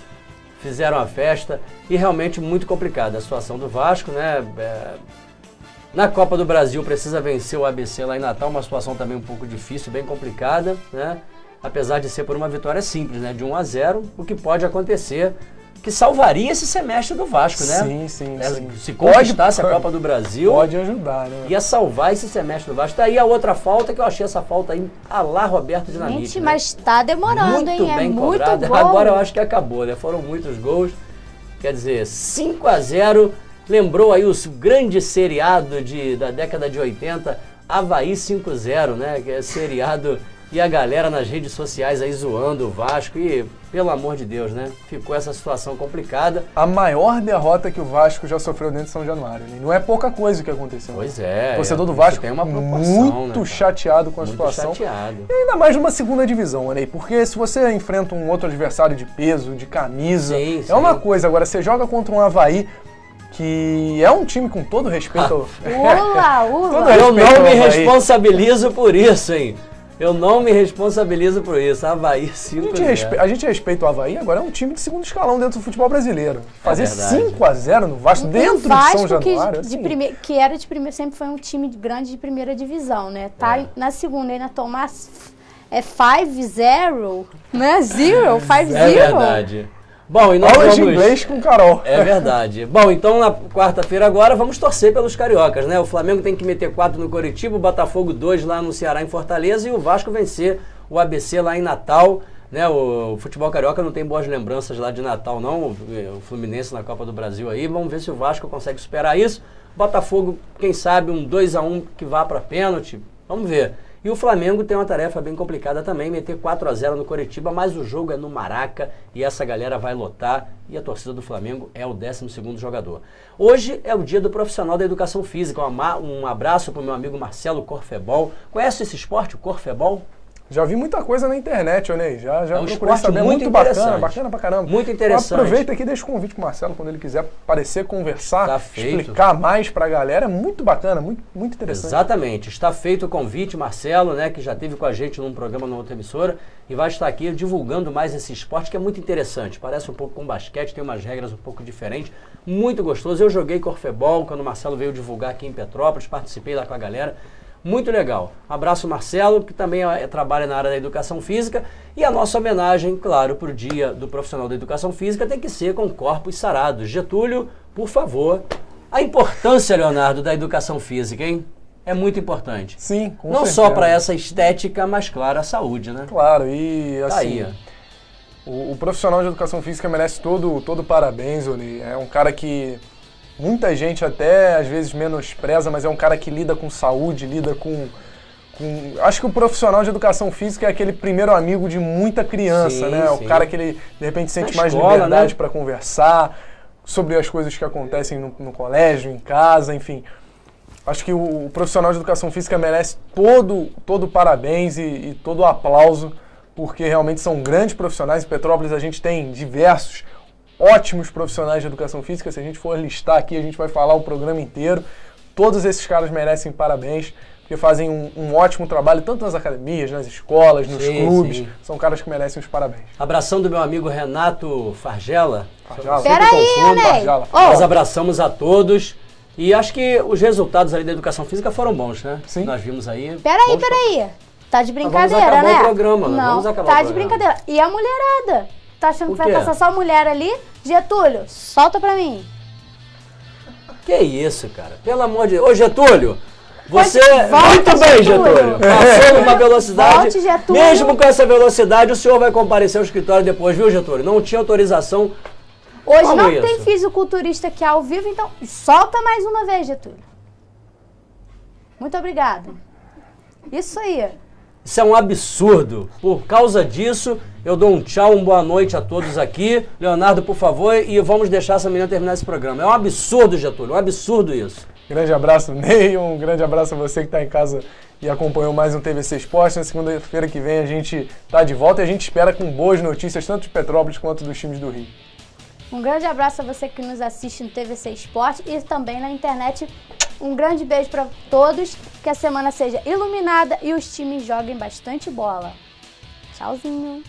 Speaker 1: fizeram a festa e realmente muito complicada a situação do Vasco, né? Na Copa do Brasil precisa vencer o ABC lá em Natal, uma situação também um pouco difícil, bem complicada, né? apesar de ser por uma vitória simples, né? De 1-0, o que pode acontecer, que salvaria esse semestre do Vasco, né?
Speaker 2: Sim.
Speaker 1: Se conquistasse a Copa do Brasil,
Speaker 2: pode ajudar, né?
Speaker 1: Ia salvar esse semestre do Vasco. Daí a outra falta, que eu achei essa falta aí a lá Roberto Dinamite.
Speaker 3: Gente, né? Mas tá demorando,
Speaker 1: muito
Speaker 3: hein?
Speaker 1: Bem
Speaker 3: é muito
Speaker 1: cobrado.
Speaker 3: bom.
Speaker 1: Agora eu acho que acabou, né? Foram muitos gols. Quer dizer, 5-0. Lembrou aí o grande seriado da década de 80, Avaí 5-0, né? Que é seriado... E a galera nas redes sociais aí zoando o Vasco e, pelo amor de Deus, né? Ficou essa situação complicada.
Speaker 2: A maior derrota que o Vasco já sofreu dentro de São Januário, né? Não é pouca coisa o que aconteceu.
Speaker 1: Pois é.
Speaker 2: O torcedor do Vasco
Speaker 1: tem uma proporção,
Speaker 2: muito,
Speaker 1: né,
Speaker 2: chateado com a situação.
Speaker 1: Muito chateado.
Speaker 2: E ainda mais numa segunda divisão, né? Porque se você enfrenta um outro adversário de peso, de camisa,
Speaker 1: sim.
Speaker 2: uma coisa. Agora, você joga contra um Avaí, que é um time com todo respeito...
Speaker 3: Ula!
Speaker 1: Eu não me responsabilizo por isso, hein? Eu não me responsabilizo por isso. Avaí 5-0.
Speaker 2: A gente respeita o Avaí, agora é um time de segundo escalão dentro do futebol brasileiro. Fazer
Speaker 1: verdade.
Speaker 2: 5-0 no Vasco, dentro de São Januário.
Speaker 3: Que era de primeira, sempre foi um time grande de primeira divisão, né? Tá na segunda, ainda tomar 5-0, né? 5-0.
Speaker 1: É verdade. Bom, e nós
Speaker 2: vamos... inglês com Carol.
Speaker 1: É verdade. Bom, então na quarta-feira agora vamos torcer pelos cariocas, né? O Flamengo tem que meter 4 no Coritiba, o Botafogo 2 lá no Ceará, em Fortaleza, e o Vasco vencer o ABC lá em Natal, né? O futebol carioca não tem boas lembranças lá de Natal, não. O Fluminense na Copa do Brasil aí. Vamos ver se o Vasco consegue superar isso. Botafogo, quem sabe, um 2-1 que vá para pênalti. Vamos ver. E o Flamengo tem uma tarefa bem complicada também, meter 4-0 no Coritiba, mas o jogo é no Maraca e essa galera vai lotar e a torcida do Flamengo é o 12º jogador. Hoje é o dia do profissional da educação física. Um abraço para o meu amigo Marcelo Corfebol. Conhece esse esporte, o Corfebol?
Speaker 2: Já vi muita coisa na internet, Ney. Já
Speaker 1: um
Speaker 2: procurei saber. Muito bacana pra caramba.
Speaker 1: Muito interessante.
Speaker 2: Aproveita aqui e deixa o convite pro Marcelo quando ele quiser aparecer, conversar,
Speaker 1: Está feito.
Speaker 2: Explicar mais pra galera. É muito bacana, muito interessante.
Speaker 1: Exatamente. Está feito o convite, Marcelo, né, que já esteve com a gente num programa na outra emissora e vai estar aqui divulgando mais esse esporte que é muito interessante. Parece um pouco com basquete, tem umas regras um pouco diferentes. Muito gostoso. Eu joguei Corfebol quando o Marcelo veio divulgar aqui em Petrópolis, participei lá com a galera. Muito legal. Abraço, Marcelo, que também trabalha na área da educação física. E a nossa homenagem, claro, para o dia do profissional da educação física tem que ser com corpos sarados. Getúlio, por favor. A importância, Leonardo, da educação física, hein? É muito importante.
Speaker 2: Sim, com
Speaker 1: Não
Speaker 2: certeza.
Speaker 1: só para essa estética, mas, claro, a saúde, né?
Speaker 2: Claro, e assim...
Speaker 1: Tá aí,
Speaker 2: o profissional de educação física merece todo parabéns, Oni. É um cara que... Muita gente até, às vezes, menospreza, mas é um cara que lida com saúde, lida com... Acho que o profissional de educação física é aquele primeiro amigo de muita criança, né?
Speaker 1: Sim.
Speaker 2: O cara que ele, de repente, sente mais
Speaker 1: escola,
Speaker 2: liberdade,
Speaker 1: né?
Speaker 2: para conversar sobre as coisas que acontecem no colégio, em casa, enfim. Acho que o profissional de educação física merece todo parabéns e todo o aplauso, porque realmente são grandes profissionais. Em Petrópolis a gente tem diversos ótimos profissionais de educação física. Se a gente for listar aqui, a gente vai falar o programa inteiro. Todos esses caras merecem parabéns, porque fazem um ótimo trabalho, tanto nas academias, nas escolas, nos clubes.
Speaker 1: Sim.
Speaker 2: São caras que merecem os parabéns.
Speaker 1: Abração do meu amigo Renato Fargela.
Speaker 3: Peraí, Ney.
Speaker 1: Nós abraçamos a todos. E acho que os resultados ali da educação física foram bons, né?
Speaker 2: Sim.
Speaker 1: Nós vimos aí.
Speaker 3: Peraí. Tá de brincadeira,
Speaker 1: vamos acabar
Speaker 3: né?
Speaker 1: o programa, né?
Speaker 3: Não,
Speaker 1: Vamos acabar
Speaker 3: tá
Speaker 1: o
Speaker 3: de
Speaker 1: programa.
Speaker 3: brincadeira. E a mulherada? Tá achando que
Speaker 1: O
Speaker 3: vai
Speaker 1: quê?
Speaker 3: passar só mulher ali? Getúlio, solta pra mim.
Speaker 1: Que isso, cara? Pelo amor de Deus. Ô, Getúlio, você...
Speaker 3: Volta,
Speaker 1: Muito bem,
Speaker 3: Getúlio.
Speaker 1: Getúlio. Passou numa velocidade.
Speaker 3: Volte, Getúlio.
Speaker 1: Mesmo com essa velocidade, o senhor vai comparecer ao escritório depois, viu, Getúlio? Não tinha autorização.
Speaker 3: Hoje
Speaker 1: Como
Speaker 3: não
Speaker 1: isso?
Speaker 3: tem fisiculturista aqui ao vivo, então solta mais uma vez, Getúlio. Muito obrigada. Isso aí.
Speaker 1: Isso é um absurdo. Por causa disso, eu dou um tchau, uma boa noite a todos aqui. Leonardo, por favor, e vamos deixar essa menina terminar esse programa. É um absurdo, Getúlio, um absurdo isso.
Speaker 2: Grande abraço, Ney. Um grande abraço a você que está em casa e acompanhou mais um TVC Esporte. Na segunda-feira que vem a gente está de volta e a gente espera com boas notícias, tanto de Petrópolis quanto dos times do Rio.
Speaker 3: Um grande abraço a você que nos assiste no TVC Esporte e também na internet. Um grande beijo para todos, que a semana seja iluminada e os times joguem bastante bola. Tchauzinho.